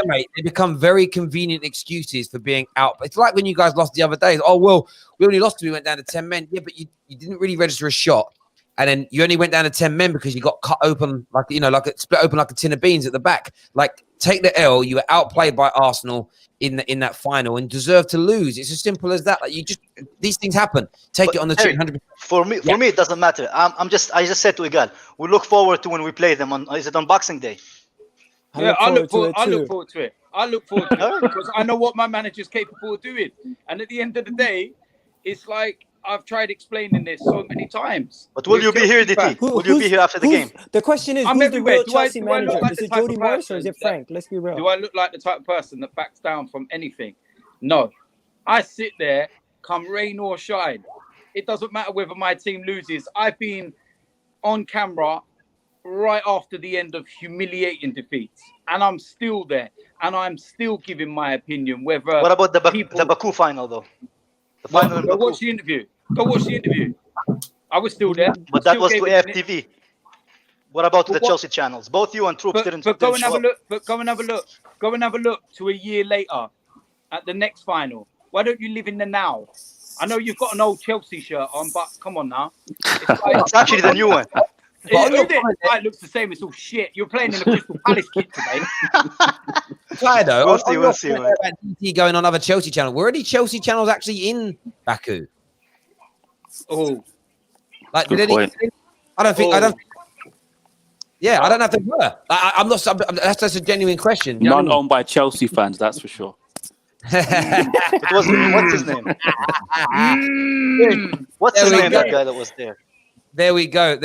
S1: mate. They become very convenient excuses for being out. It's like when you guys lost the other day. Oh well, we only lost. We went down to 10 men. Yeah, but you didn't really register a shot, and then you only went down to 10 men because you got cut open like it split open like a tin of beans at the back. Like take the L. You were outplayed by Arsenal in that final and deserve to lose. It's as simple as that. Like these things happen. Take it on the chin. 100%.
S6: For me, it doesn't matter. I just said to Igal, we look forward to when we play them is it on Boxing Day?
S11: I look forward to it because I know what my manager's capable of doing. And at the end of the day, it's like I've tried explaining this so many times.
S6: But will you be here, DT? Will you be here after the game?
S7: The question is, who's the real Chelsea manager? Is it Jody Morris or is it Frank? Let's be real.
S11: Do I look like the type of person that backs down from anything? No. I sit there, come rain or shine. It doesn't matter whether my team loses. I've been on camera right after the end of humiliating defeats, and I'm still there, and I'm still giving my opinion. Whether
S6: what about the Baku final though? The final in
S11: Go
S6: Baku.
S11: watch the interview. Go watch the interview. I was still there.
S6: But that was to AFTV. What about the Chelsea channels? Both you and Troops didn't.
S11: But go and have a look. But go and have a look. Go and have a look to a year later at the next final. Why don't you live in the now? I know you've got an old Chelsea shirt on, but come on now.
S6: It's actually the new one.
S11: It looks the same. It's all shit. You're playing in the Crystal Palace kit today.
S1: Kai, though,
S6: We'll see.
S1: about DT going on other Chelsea channels. Were any Chelsea channels actually in Baku?
S11: Oh,
S1: like did any? I don't think. Yeah, I don't know if they were. I'm not. That's a genuine question. You know
S10: None owned by Chelsea fans, that's for sure.
S6: It was what's his name? What's his name? That guy that was there.
S1: There we go.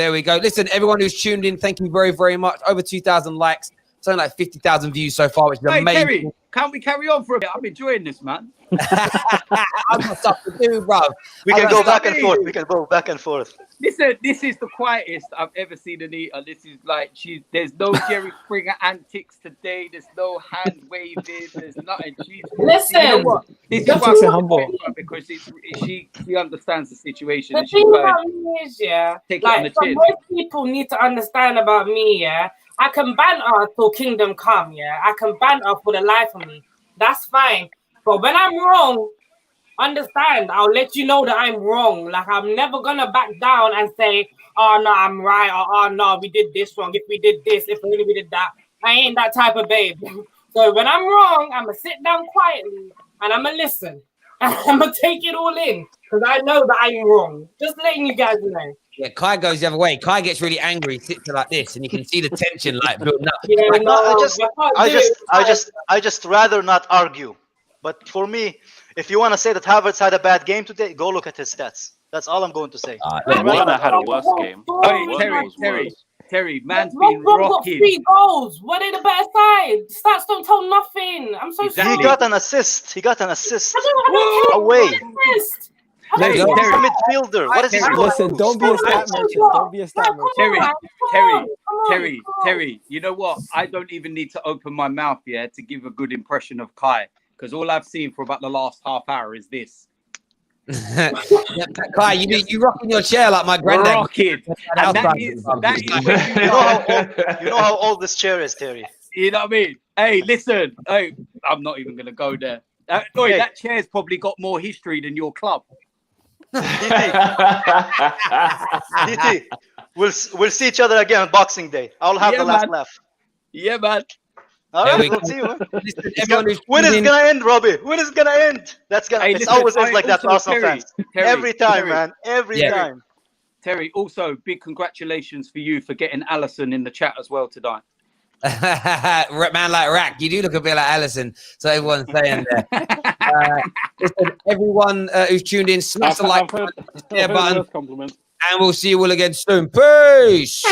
S1: Listen, everyone who's tuned in, thank you very, very much. Over 2,000 likes, something like 50,000 views so far, which is amazing.
S11: Terry, can't we carry on for a bit? I'm enjoying this, man.
S1: I've got stuff to do, bro.
S6: We can go back and forth. We can go back and forth.
S11: Listen, this is the quietest I've ever seen Anita. This is like there's no Jerry Springer antics today. There's no hand waving. There's nothing.
S2: Listen,
S11: you know what? This is why I'm humble because she understands the situation.
S2: The thing about me is, like most people need to understand about me, I can banter till kingdom come, I can banter for the life of me. That's fine. But when I'm wrong, understand, I'll let you know that I'm wrong. Like, I'm never gonna back down and say, oh no, I'm right, or oh no, we did this wrong. If we did this, if we did that. I ain't that type of babe. So when I'm wrong, I'm gonna sit down quietly and I'm gonna listen. And I'm gonna take it all in because I know that I'm wrong. Just letting you guys know.
S1: Yeah, Kai goes the other way. Kai gets really angry, sits there like this, and you can see the tension like building up.
S2: Yeah,
S1: like,
S6: I just rather not argue. But for me, if you want to say that Havertz had a bad game today, go look at his stats. That's all I'm going to say.
S10: Werner had a worse game.
S11: Terry, man's
S2: West
S11: been
S2: Brom got
S11: rocking.
S2: 3 goals. What are the better side? Stats don't tell nothing. I'm so sorry.
S6: He got an assist.
S2: I don't
S6: away.
S2: Assist.
S6: He's a midfielder. What is he doing?
S7: Listen, don't be a stat merchant. Don't be a stat merchant.
S11: Terry, you know what? I don't even need to open my mouth to give a good impression of Kai. Because all I've seen for about the last half hour is this.
S1: Kai, you rocking your chair like my granddad.
S11: Rocking. And that is
S6: you know how old this chair is, Terry.
S11: You know what I mean? Hey, listen. Hey, I'm not even going to go there. That chair's probably got more history than your club.
S6: DT, we'll see each other again on Boxing Day. I'll have the last laugh.
S11: Yeah, man.
S6: All right, we'll see you, man. When is it gonna end, Robbie? When is it gonna end? It always ends like that to Arsenal fans. Every time, man. Every time.
S11: Terry, also big congratulations for you for getting Allison in the chat as well tonight.
S1: Man like Rack, you do look a bit like Allison. So everyone's saying there. Listen, everyone who's tuned in, smash the like button, and we'll see you all again soon. Peace.